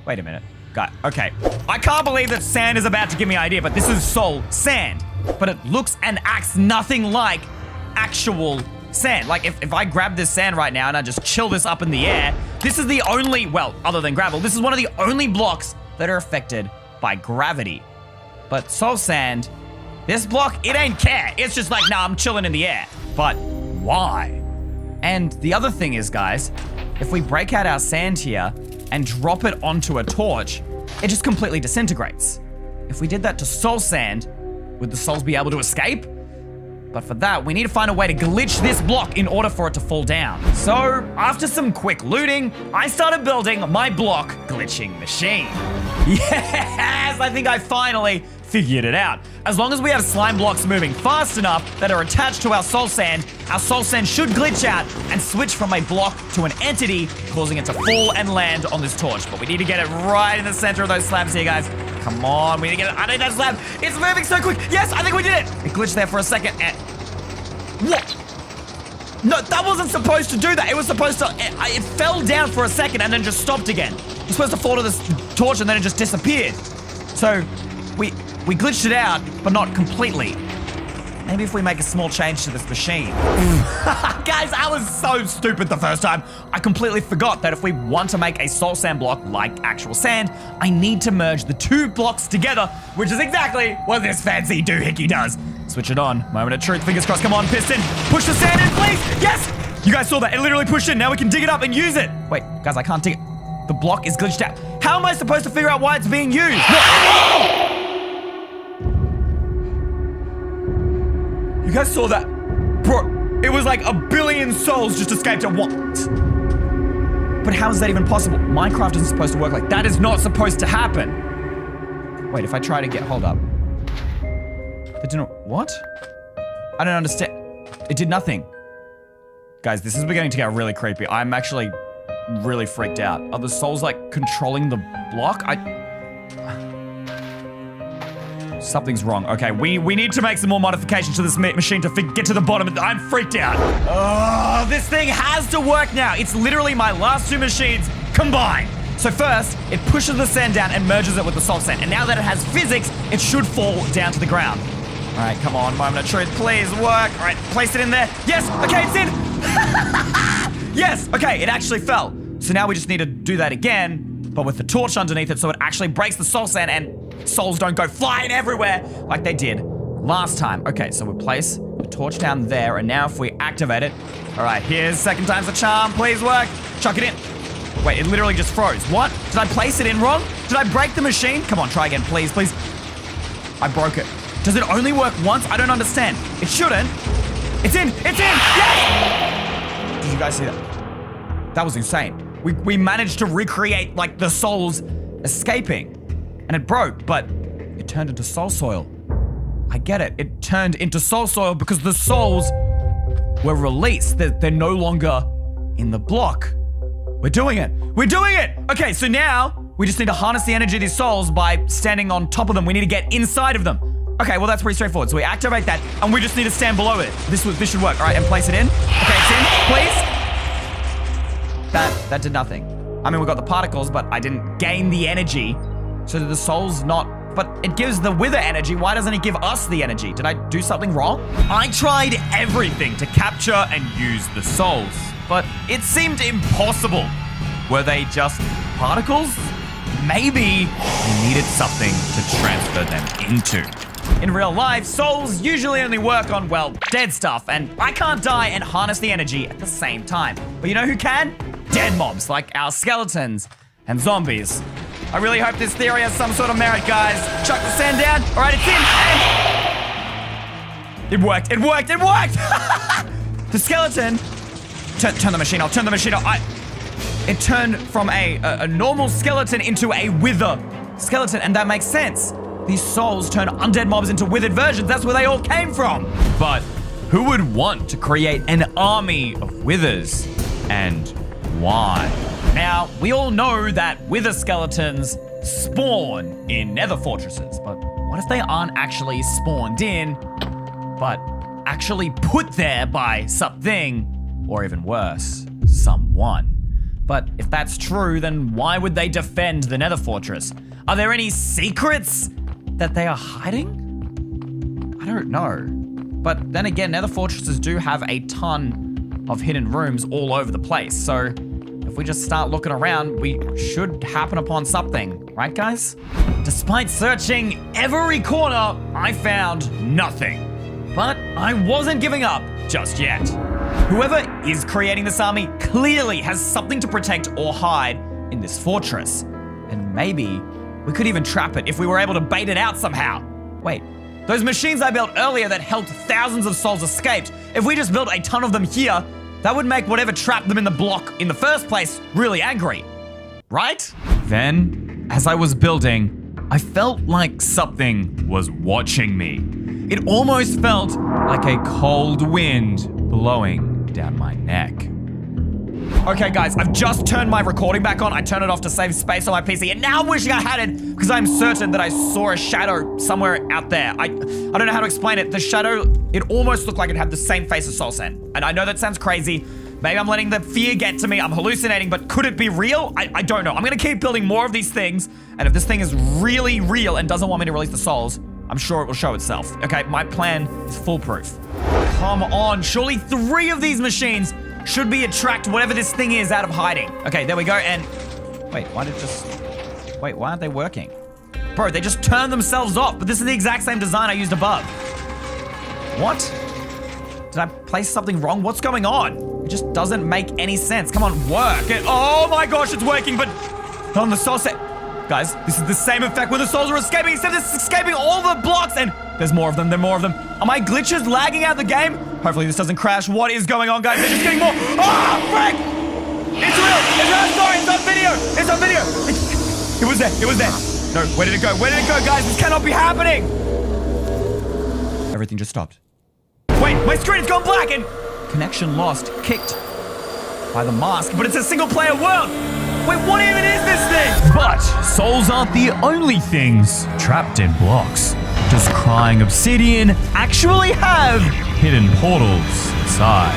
Wait a minute. God, okay. I can't believe that sand is about to give me an idea, but this is soul sand. But it looks and acts nothing like actual sand. Like, if I grab this sand right now and I just chill this up in the air, this is the only, well, other than gravel, this is one of the only blocks that are affected by gravity. But soul sand, this block, it ain't care. It's just like, nah, I'm chilling in the air. But why? And the other thing is, guys, if we break out our sand here and drop it onto a torch, it just completely disintegrates. If we did that to soul sand, would the souls be able to escape? But for that, we need to find a way to glitch this block in order for it to fall down. So, after some quick looting, I started building my block glitching machine. Yes, I think I finally figured it out. As long as we have slime blocks moving fast enough that are attached to our soul sand should glitch out and switch from a block to an entity, causing it to fall and land on this torch. But we need to get it right in the center of those slabs here, guys. Come on, we need to get it underneath that slab. It's moving so quick. Yes, I think we did it. It glitched there for a second and... What? No, that wasn't supposed to do that. It was supposed to... It fell down for a second and then just stopped again. It was supposed to fall to this torch and then it just disappeared. So, we glitched it out, but not completely. Maybe if we make a small change to this machine. Guys, I was so stupid the first time. I completely forgot that if we want to make a soul sand block like actual sand, I need to merge the two blocks together, which is exactly what this fancy doohickey does. Switch it on. Moment of truth. Fingers crossed. Come on, piston. Push the sand in, please. Yes! You guys saw that. It literally pushed in. Now we can dig it up and use it. Wait, guys, I can't dig it. The block is glitched out. How am I supposed to figure out why it's being used? No. You guys saw that? Bro, it was like a billion souls just escaped at once. But how is that even possible? Minecraft isn't supposed to work like that. Is not supposed to happen. Wait, if I try to get, hold up. It didn't, what? I don't understand. It did nothing. Guys, this is beginning to get really creepy. I'm actually really freaked out. Are the souls like controlling the block? Something's wrong. Okay, we need to make some more modifications to this machine to get to the bottom. I'm freaked out. Oh, this thing has to work now. It's literally my last two machines combined. So first, it pushes the sand down and merges it with the soul sand. And now that it has physics, it should fall down to the ground. All right, come on, moment of truth, please work. All right, place it in there. Yes, okay, it's in. Yes, okay, it actually fell. So now we just need to do that again, but with the torch underneath it so it actually breaks the soul sand and souls don't go flying everywhere like they did last time. Okay, so we place the torch down there, and now if we activate it, all right, here's second time's the charm, please work. Chuck it in. Wait, it literally just froze. What? Did I place it in wrong? Did I break the machine? Come on, try again, please, please. I broke it. Does it only work once? I don't understand. It shouldn't. It's in! It's in! Yes! Did you guys see that? That was insane. We managed to recreate, like, the souls escaping. And it broke, but it turned into soul soil. I get it. It turned into soul soil because the souls were released. They're no longer in the block. We're doing it. We're doing it! Okay, so now we just need to harness the energy of these souls by standing on top of them. We need to get inside of them. Okay, well, that's pretty straightforward. So we activate that, and we just need to stand below it. This should work. All right, and place it in. Okay, it's in, please. That did nothing. I mean, we got the particles, but I didn't gain the energy. So did the souls not... But it gives the wither energy. Why doesn't it give us the energy? Did I do something wrong? I tried everything to capture and use the souls, but it seemed impossible. Were they just particles? Maybe we needed something to transfer them into. In real life, souls usually only work on, well, dead stuff, and I can't die and harness the energy at the same time. But you know who can? Dead mobs, like our skeletons and zombies. I really hope this theory has some sort of merit, guys. Chuck the sand down. All right, it's in. And... It worked. It worked. It worked. The skeleton... Turn the machine off. Turn the machine off. It turned from a normal skeleton into a wither skeleton, and that makes sense. These souls turn undead mobs into withered versions. That's where they all came from. But who would want to create an army of withers, and why? Now, we all know that wither skeletons spawn in nether fortresses, but what if they aren't actually spawned in, but actually put there by something, or even worse, someone? But if that's true, then why would they defend the nether fortress? Are there any secrets that they are hiding? I don't know. But then again, nether fortresses do have a ton of hidden rooms all over the place. So if we just start looking around, we should happen upon something, right guys? Despite searching every corner, I found nothing. But I wasn't giving up just yet. Whoever is creating this army clearly has something to protect or hide in this fortress. And maybe we could even trap it if we were able to bait it out somehow. Wait, those machines I built earlier that helped thousands of souls escape, if we just built a ton of them here, that would make whatever trapped them in the block in the first place really angry, right? Then, as I was building, I felt like something was watching me. It almost felt like a cold wind blowing down my neck. Okay guys, I've just turned my recording back on. I turned it off to save space on my PC, and now I'm wishing I had it because I'm certain that I saw a shadow somewhere out there. I don't know how to explain it. The shadow, it almost looked like it had the same face as Soul Sand. And I know that sounds crazy. Maybe I'm letting the fear get to me. I'm hallucinating, but could it be real? I don't know. I'm gonna keep building more of these things, and if this thing is really real and doesn't want me to release the souls, I'm sure it will show itself. Okay, my plan is foolproof. Come on, surely 3 of these machines should be attract whatever this thing is out of hiding. Okay, there we go, and... Wait, why aren't they working? Bro, they just turned themselves off, but this is the exact same design I used above. What? Did I place something wrong? What's going on? It just doesn't make any sense. Come on, work. Oh my gosh, it's working, but not on the soul set. Guys, this is the same effect when the souls are escaping, except it's escaping all the blocks, and there's more of them, Are my glitches lagging out the game? Hopefully this doesn't crash. What is going on, guys? They're just getting more. Oh, frick! It's real! It's real! Sorry, it's on video! It's on video! It was there. It was there. No, where did it go? Where did it go, guys? This cannot be happening! Everything just stopped. Wait, my screen has gone black, and... Connection lost. Kicked by the mask, but it's a single-player world! Wait, what even is this thing? But souls aren't the only things trapped in blocks. Does crying obsidian actually have hidden portals inside?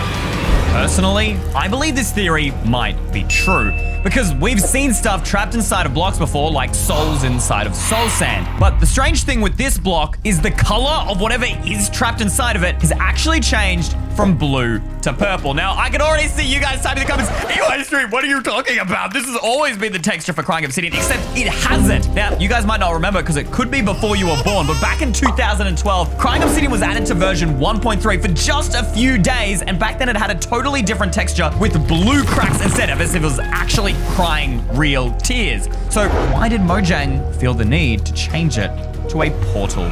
Personally, I believe this theory might be true, because we've seen stuff trapped inside of blocks before, like souls inside of soul sand. But the strange thing with this block is the color of whatever is trapped inside of it has actually changed from blue to purple. Now, I can already see you guys typing in the comments, EYstreem, what are you talking about? This has always been the texture for Crying Obsidian, except it hasn't. Now, you guys might not remember because it could be before you were born, but back in 2012, Crying Obsidian was added to version 1.3 for just a few days, and back then it had a totally different texture with blue cracks instead of as if it was actually crying real tears. So why did Mojang feel the need to change it to a portal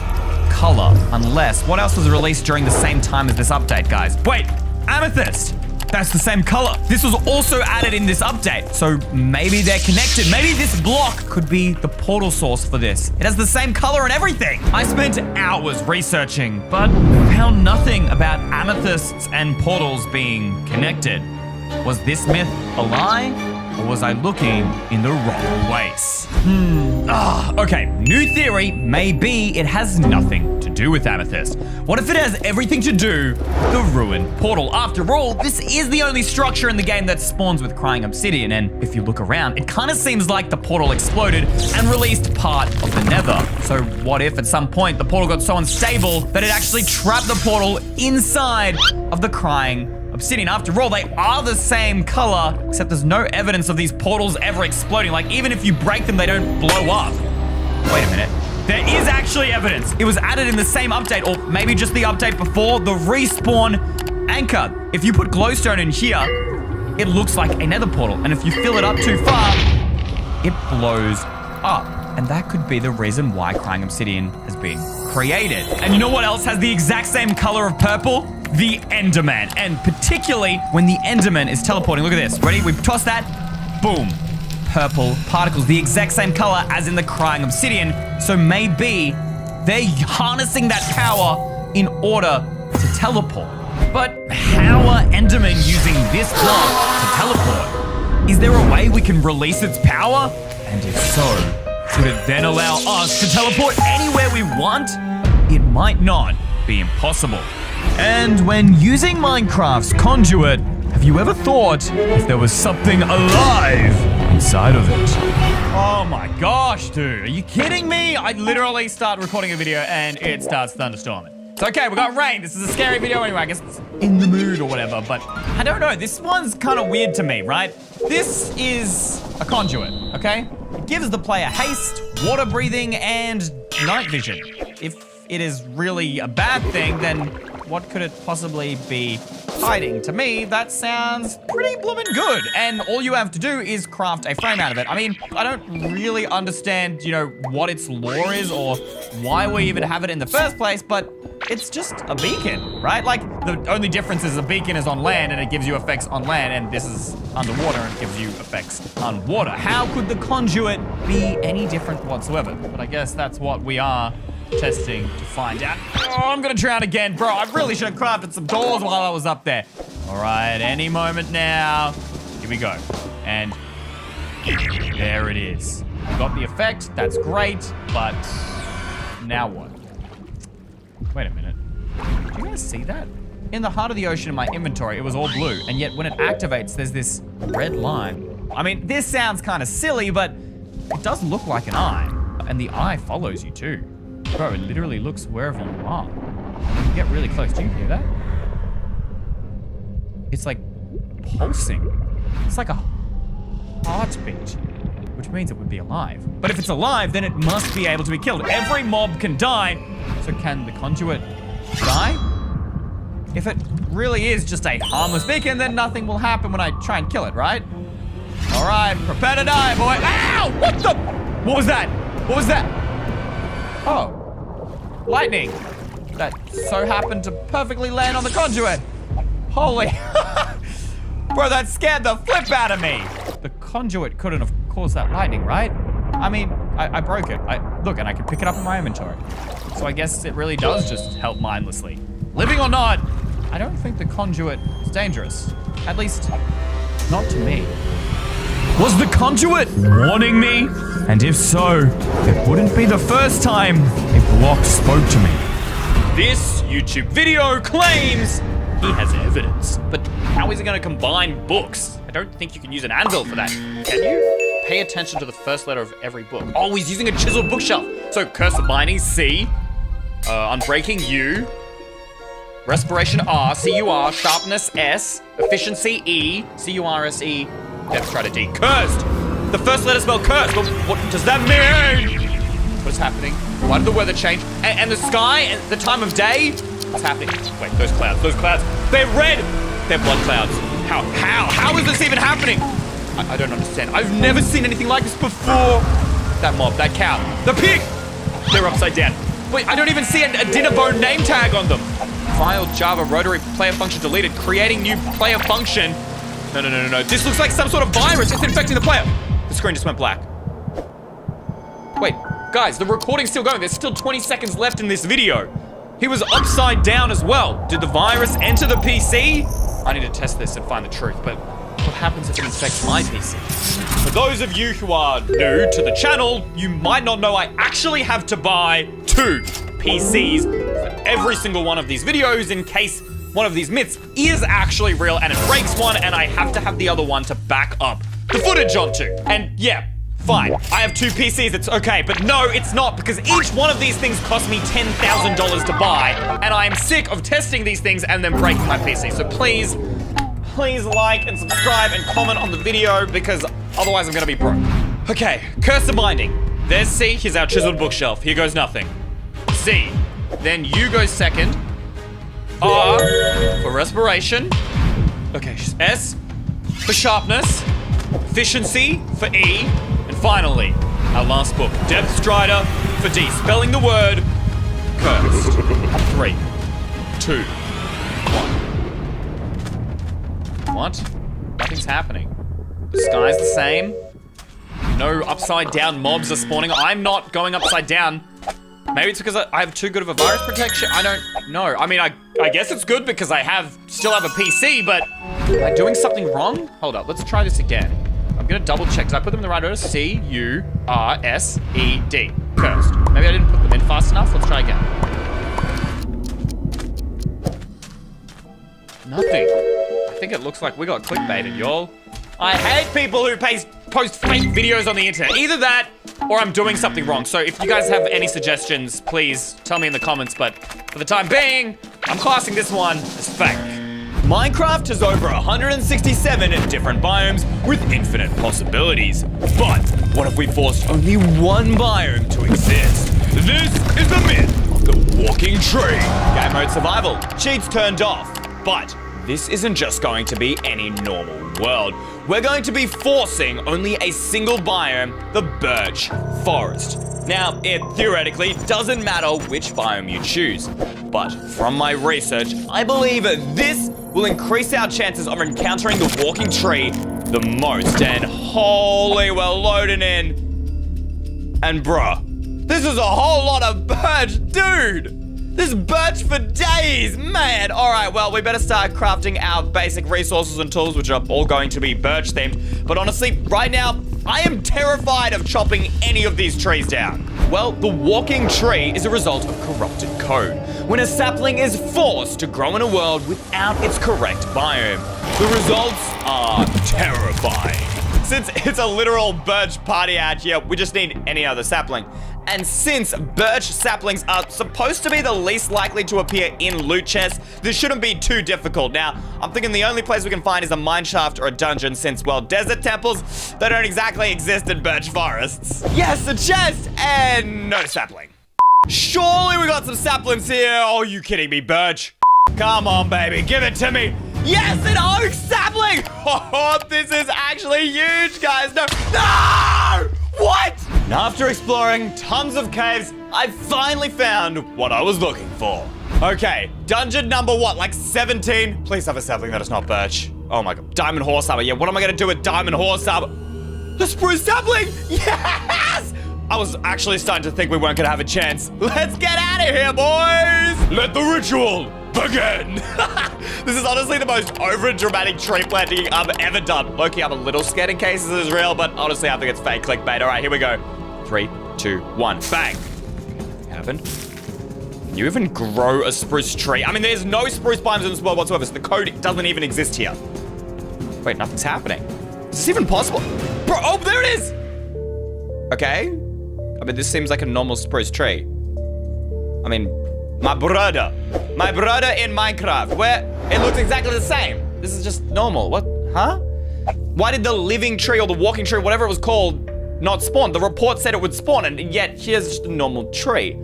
color? Unless, what else was released during the same time as this update, guys? Wait, Amethyst. That's the same color. This was also added in this update, so maybe they're connected. Maybe this block could be the portal source for this. It has the same color and everything. I spent hours researching, but found nothing about amethysts and portals being connected. Was this myth a lie? Or was I looking in the wrong place? Okay, new theory, maybe it has nothing to do with Amethyst. What if it has everything to do with the ruined portal? After all, this is the only structure in the game that spawns with Crying Obsidian, and if you look around, it kind of seems like the portal exploded and released part of the nether. So what if at some point the portal got so unstable that it actually trapped the portal inside of the Crying Obsidian? After all, they are the same color, except there's no evidence of these portals ever exploding. Like, even if you break them, they don't blow up. Wait a minute. There is actually evidence. It was added in the same update, or maybe just the update before, the respawn anchor. If you put glowstone in here, it looks like a nether portal. And if you fill it up too far, it blows up. And that could be the reason why Crying Obsidian has been created. And you know what else has the exact same color of purple? The Enderman. And particularly when the Enderman is teleporting. Look at this. Ready? We've tossed that. Boom. Purple particles. The exact same color as in the Crying Obsidian. So maybe they're harnessing that power in order to teleport. But how are Endermen using this block to teleport? Is there a way we can release its power? And if so, could it then allow us to teleport anywhere we want? It might not be impossible. And when using Minecraft's conduit, have you ever thought if there was something alive inside of it? Oh my gosh, dude. Are you kidding me? I literally start recording a video and it starts thunderstorming. It's okay, we got rain. This is a scary video anyway. I guess it's in the mood or whatever, but I don't know. This one's kind of weird to me, right? This is a conduit, okay? It gives the player haste, water breathing, and night vision. If it is really a bad thing, then what could it possibly be hiding? To me, that sounds pretty bloomin' good. And all you have to do is craft a frame out of it. I mean, I don't really understand, you know, what its lore is or why we even have it in the first place, but it's just a beacon, right? Like, the only difference is a beacon is on land and it gives you effects on land, and this is underwater and it gives you effects on water. How could the conduit be any different whatsoever? But I guess that's what we are testing to find out. Oh, I'm gonna drown again, bro. I really should have crafted some doors while I was up there. All right, any moment now. Here we go. And there it is. We got the effect, that's great, but now what? Wait a minute. Do you guys see that? In the heart of the ocean in my inventory, it was all blue, and yet when it activates, there's this red line. I mean, this sounds kind of silly, but it does look like an eye, and the eye follows you too. Bro, it literally looks wherever you are. When you get really close, do you hear that? It's like pulsing. It's like a heartbeat, which means it would be alive. But if it's alive, then it must be able to be killed. Every mob can die, so can the conduit die? If it really is just a harmless beacon, then nothing will happen when I try and kill it, right? All right, prepare to die, boy. Ow! What the? What was that? What was that? Oh, lightning. That so happened to perfectly land on the conduit. Holy, bro, that scared the flip out of me. The conduit couldn't have caused that lightning, right? I mean, I broke it. Look, and I can pick it up in my inventory. So I guess it really does just help mindlessly. Living or not, I don't think the conduit is dangerous. At least, not to me. Was the conduit warning me? And if so, it wouldn't be the first time a block spoke to me. This YouTube video claims He has evidence. But how is he going to combine books? I don't think you can use an anvil for that. Can you? Pay attention to the first letter of every book. Oh, he's using a chiseled bookshelf. So curse of binding, C. Unbreaking, U. Respiration, R. C-U-R. Sharpness, S. Efficiency, E. C-U-R-S-E. Death Strider, D. Cursed. The first letter spell cursed. What does that mean? What is happening? Why did the weather change? And the sky and the time of day? What's happening? Wait, those clouds, they're red. They're blood clouds. How is this even happening? I don't understand. I've never seen anything like this before. That mob, that cow, the pig. They're upside down. Wait, I don't even see a Dinnerbone name tag on them. File Java rotary player function deleted. Creating new player function. No. This looks like some sort of virus. It's infecting the player. The screen just went black. Wait, guys, the recording's still going. There's still 20 seconds left in this video. He was upside down as well. Did the virus enter the PC? I need to test this and find the truth, but what happens if it infects my PC? For those of you who are new to the channel, you might not know I actually have to buy 2 PCs for every single one of these videos in case one of these myths is actually real and it breaks one and I have to have the other one to back up the footage onto. And yeah, fine, I have 2 PCs, it's okay, but no, it's not, because each one of these things cost me $10,000 to buy, and I am sick of testing these things and then breaking my PC. So please like and subscribe and comment on the video, because otherwise I'm gonna be broke. Okay, curse of binding. There's C, here's our chiseled bookshelf. Here goes nothing. C, then U goes second. R for respiration. Okay, S for sharpness. Efficiency for E. And finally, our last book, Death Strider for D, spelling the word cursed. 3, 2, 1. What? Nothing's happening. The sky's the same. No upside down mobs are spawning. I'm not going upside down. Maybe it's because I have too good of a virus protection. I don't know. I mean, I guess it's good because I still have a PC, but am I doing something wrong? Hold up, let's try this again. I'm gonna double check. Did I put them in the right order? C, U, R, S, E, D. Cursed. Maybe I didn't put them in fast enough. Let's try again. Nothing. I think it looks like we got clickbaited, y'all. I hate people who post fake videos on the internet. Either that, or I'm doing something wrong. So if you guys have any suggestions, please tell me in the comments. But for the time being, I'm classing this one as fake. Minecraft has over 167 different biomes with infinite possibilities. But what if we forced only one biome to exist? This is the myth of the walking tree. Game mode survival, cheats turned off. But this isn't just going to be any normal world. We're going to be forcing only a single biome, the birch forest. Now, it theoretically doesn't matter which biome you choose, but from my research, I believe this will increase our chances of encountering the walking tree the most. And holy, we're loading in. And bruh, this is a whole lot of birch, dude. This birch for days, man. All right, well, we better start crafting our basic resources and tools, which are all going to be birch themed. But honestly, right now, I am terrified of chopping any of these trees down. Well, the walking tree is a result of corrupted code, when a sapling is forced to grow in a world without its correct biome. The results are terrifying. Since it's a literal birch party out here, we just need any other sapling. And since birch saplings are supposed to be the least likely to appear in loot chests, this shouldn't be too difficult. Now, I'm thinking the only place we can find is a mineshaft or a dungeon, since, well, desert temples, they don't exactly exist in birch forests. Yes, a chest and no sapling. Surely we got some saplings here. Oh, you kidding me, birch? Come on, baby, give it to me. Yes, an oak sapling! Oh, this is actually huge, guys. No! What? And after exploring tons of caves, I finally found what I was looking for. Okay, dungeon number what, like 17? Please have a sapling that is not birch. Oh my god, diamond horse arbor. Yeah, what am I gonna do with diamond horse arbor? The spruce sapling! Yes! I was actually starting to think we weren't gonna have a chance. Let's get out of here, boys! Let the ritual begin! This is honestly the most over-dramatic tree planting I've ever done. Loki, I'm a little scared in case this is real, but honestly, I think it's fake clickbait. All right, here we go. 3, 2, 1, bang. Nothing happened. Can you even grow a spruce tree? I mean, there's no spruce biomes in this world whatsoever, so the code doesn't even exist here. Wait, nothing's happening. Is this even possible? Bro, oh, there it is! Okay. I mean, this seems like a normal spruce tree. I mean, my brother in Minecraft, where it looks exactly the same. This is just normal. What? Huh? Why did the living tree or the walking tree, whatever it was called, not spawn? The report said it would spawn, and yet here's just a normal tree.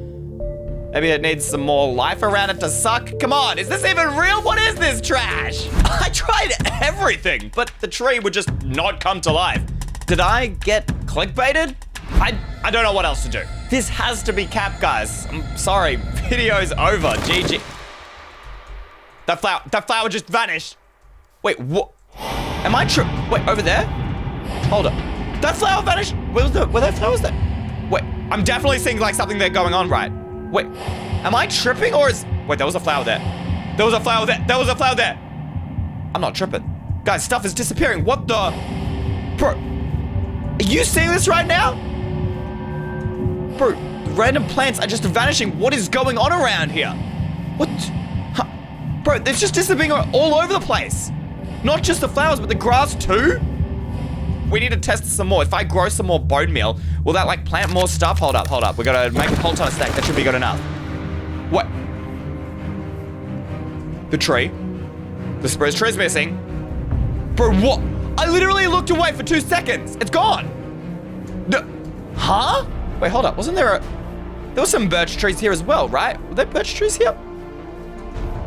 Maybe it needs some more life around it to suck. Come on, is this even real? What is this trash? I tried everything, but the tree would just not come to life. Did I get clickbaited? I don't know what else to do. This has to be cap, guys. I'm sorry, video's over, GG. That flower just vanished. Wait, what? Am I true? Wait, over there? Hold up. That flower vanished? Were there flowers there? Wait, I'm definitely seeing like something there going on, right? Wait, am I tripping or is... Wait, there was a flower there. There was a flower there. There was a flower there. I'm not tripping. Guys, stuff is disappearing. What the... Bro, are you seeing this right now? Bro, random plants are just vanishing. What is going on around here? What? Huh. Bro, it's just disappearing all over the place. Not just the flowers, but the grass too? We need to test some more. If I grow some more bone meal, will that like plant more stuff? Hold up. We gotta make a whole ton of stack. That should be good enough. What? The tree. The spruce tree's missing. Bro, what? I literally looked away for 2 seconds. It's gone. Huh? Wait, hold up. Wasn't there there were some birch trees here as well, right? Were there birch trees here?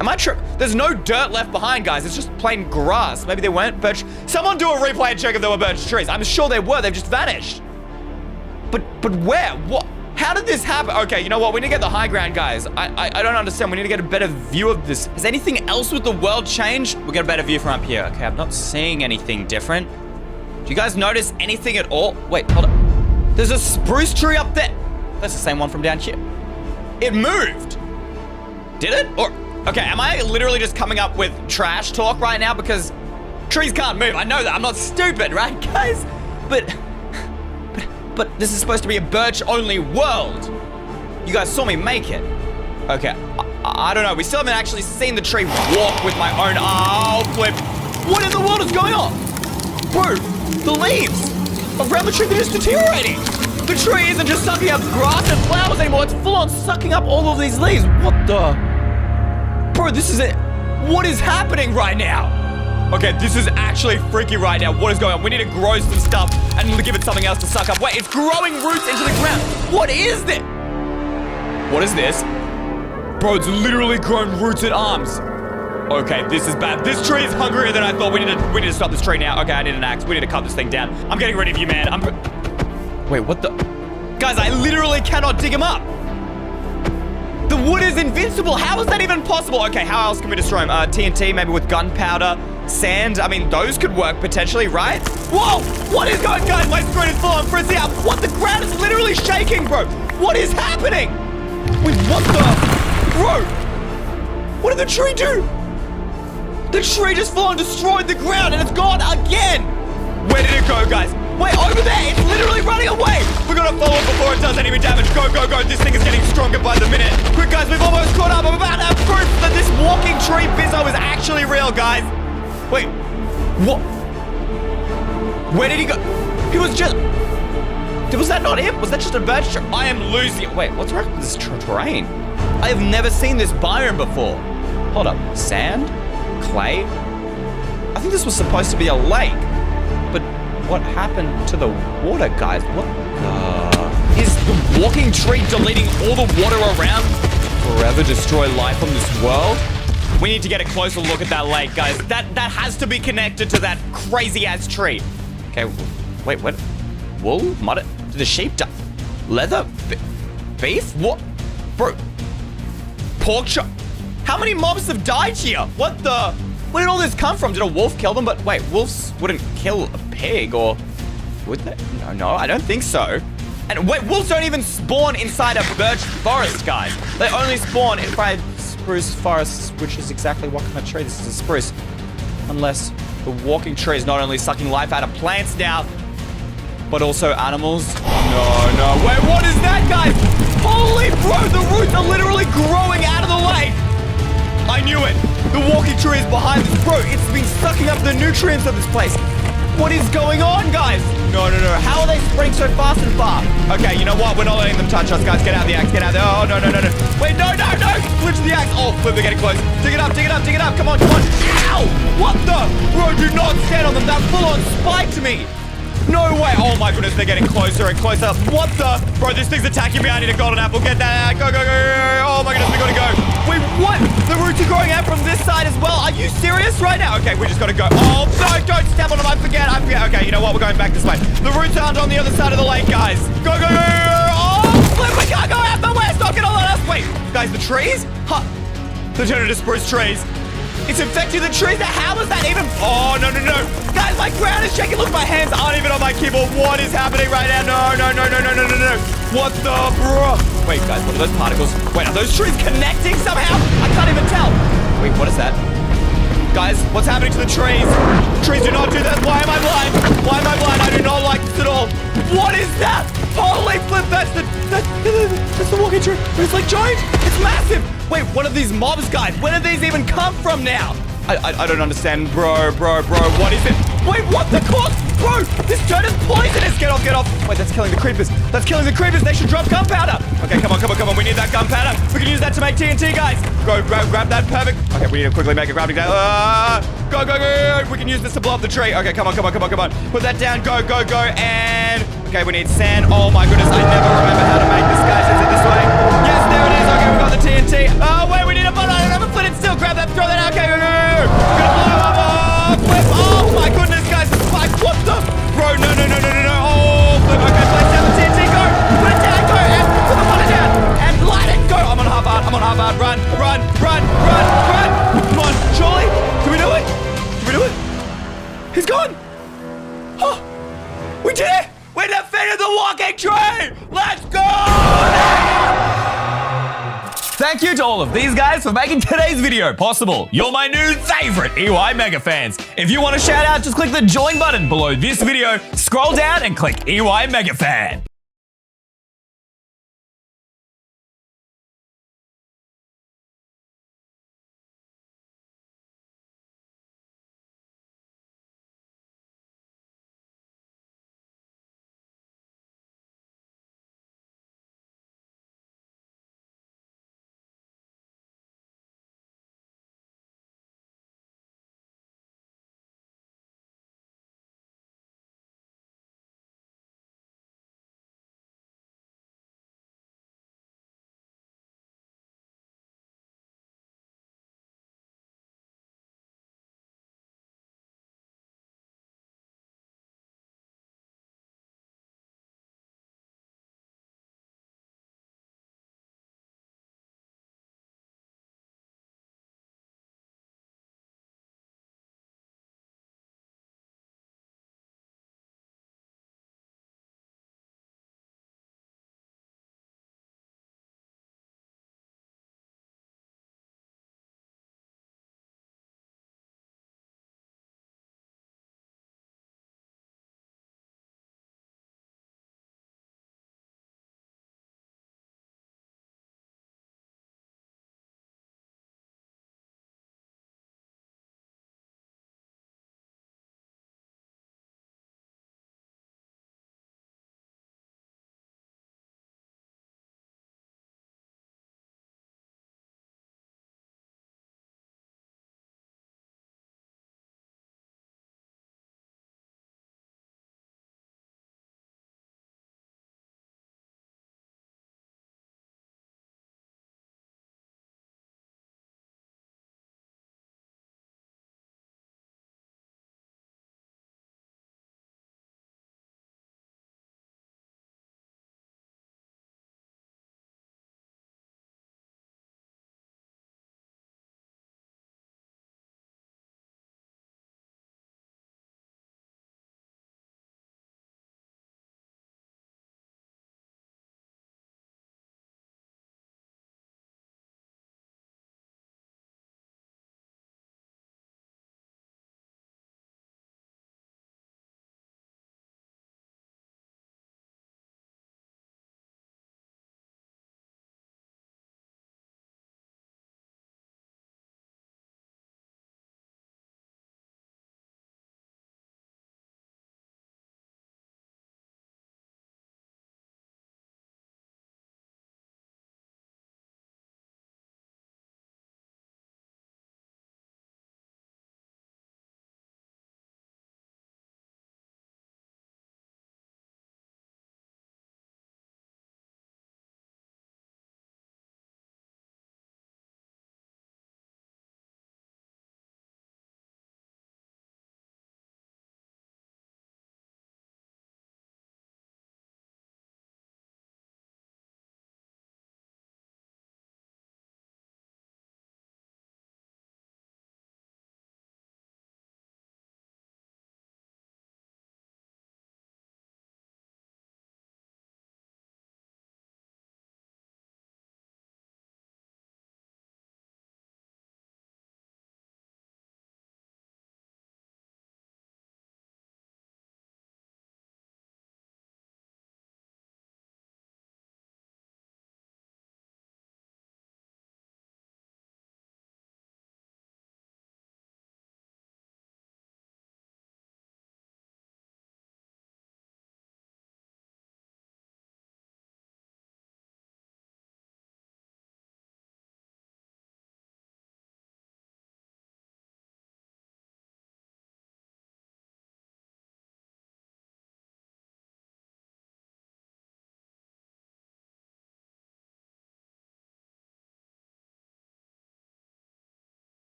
Am I tripping? There's no dirt left behind, guys. It's just plain grass. Maybe they weren't birch. Someone do a replay and check if there were birch trees. I'm sure there were. They've just vanished. But where? What? How did this happen? Okay, you know what? We need to get the high ground, guys. I don't understand. We need to get a better view of this. Has anything else with the world changed? We'll get a better view from up here. Okay, I'm not seeing anything different. Do you guys notice anything at all? Wait, hold on. There's a spruce tree up there. That's the same one from down here. It moved. Did it? Or... Okay, am I literally just coming up with trash talk right now? Because trees can't move. I know that. I'm not stupid, right, guys? But this is supposed to be a birch-only world. You guys saw me make it. Okay, I don't know. We still haven't actually seen the tree walk with my own... Oh, flip. What in the world is going on? Bro, the leaves around the tree, they're just deteriorating. The tree isn't just sucking up grass and flowers anymore. It's full-on sucking up all of these leaves. What the... Bro, this is it. What is happening right now? Okay, this is actually freaky right now. What is going on? We need to grow some stuff and give it something else to suck up. Wait, it's growing roots into the ground. What is this? What is this? Bro, it's literally grown roots and arms. Okay, this is bad. This tree is hungrier than I thought. We need to stop this tree now. Okay, I need an axe. We need to cut this thing down. I'm getting rid of you, man. Wait, what the? Guys, I literally cannot dig him up. The wood is invincible. How is that even possible? Okay, how else can we destroy him? TNT, maybe with gunpowder, sand. I mean, those could work potentially, right? Whoa! What is going on, guys? My screen is full on frizzy out. What? The ground is literally shaking, bro. What is happening? Wait, what the? Bro! What did the tree do? The tree just full on destroyed the ground and it's gone again. Where did it go, guys? Wait, over there! It's literally running away! We're gonna follow it before it does any damage. Go, go, go! This thing is getting stronger by the minute. Quick, guys, we've almost caught up. I'm about to have proof that this walking tree bizzo is actually real, guys. Wait, what? Where did he go? He was just... Was that not him? Was that just a birch tree? I am losing... Wait, what's wrong with this terrain? I have never seen this biome before. Hold up. Sand? Clay? I think this was supposed to be a lake. But... what happened to the water, guys? What the... Is the walking tree deleting all the water around? Forever destroy life on this world? We need to get a closer look at that lake, guys. That has to be connected to that crazy-ass tree. Okay, wait, what? Wool? Mud? Did the sheep die? Leather? Beef? What? Bro. Pork chop? How many mobs have died here? What the... Where did all this come from? Did a wolf kill them? But wait, wolves wouldn't kill a pig, or would they? No, I don't think so. And wait, wolves don't even spawn inside a birch forest, guys. They only spawn inside spruce forests, which is exactly what kind of tree this is, a spruce. Unless the walking tree is not only sucking life out of plants now, but also animals. No. Wait, what is that, guys? Holy bro, the roots are literally growing out of the lake. I knew it. The walking tree is behind this. Bro, it's been sucking up the nutrients of this place. What is going on, guys? No. How are they spreading so fast and far? Okay, you know what? We're not letting them touch us, guys. Get out of the axe. Get out of there. Oh, no. Wait, no. Glitch the axe. Oh, flip, they're getting close. Dig it up. Come on. Ow! What the? Bro, do not stand on them. That full-on spiked me. No way. Oh, my goodness. They're getting closer and closer. What the? Bro, this thing's attacking me. I need a golden apple. Get that. Go. Oh, my goodness. We gotta go. Wait, what? The roots are growing out from this side as well. Are you serious right now? Okay, we just gotta go. Oh, no. Don't step on them. I forget. Okay, you know what? We're going back this way. The roots aren't on the other side of the lake, guys. Go. Oh, flip. We can't go out the west. Not gonna let us. Wait, guys, the trees? Huh. They're turning to spruce trees. It's infecting the trees. How is that even? Oh, no. Guys, my ground is shaking. Look, my hands aren't even on my keyboard. What is happening right now? No. What the bro? Wait, guys, what are those particles? Wait, are those trees connecting somehow? I can't even tell. Wait, what is that? Guys, what's happening to the trees? Trees, do not do that. Why am I blind? I do not like this at all. What is that? Holy flip, that's the walking tree. It's like giant. It's massive. Wait, what are these mobs, guys? Where did these even come from now? I don't understand, bro. What is it? Wait, what the course? Bro, this dirt is poisonous. Get off. Wait, that's killing the creepers. They should drop gunpowder. Okay, come on. We need that gunpowder. We can use that to make TNT, guys. Go, grab that. Perfect. Okay, we need to quickly make a crafting table. Go. We can use this to blow up the tree. Okay, come on. Put that down. Go. And... Okay, we need sand. Oh, my goodness. I never remember how to make this, guys. Is it this way? Yes, there it is. Okay, we got the TNT. Oh, wait, we need a button. I don't have a flint and steel. Grab that. Throw that out. Okay, go. Gonna blow up. Flip. Oh, my goodness, guys. The spike. What the? Bro, no. Oh, flip. Okay, place down the TNT. Go. Put it down. Go. And put the button down. And light it. Go. I'm on half art. Run. Come on. Surely. Can we do it? He's gone. Oh, we did it. We defeated the walking tree. Let's go. Thank you to all of these guys for making today's video possible. You're my new favorite EY Mega fans. If you want a shout out, just click the join button below this video, scroll down and click EY Mega Fan.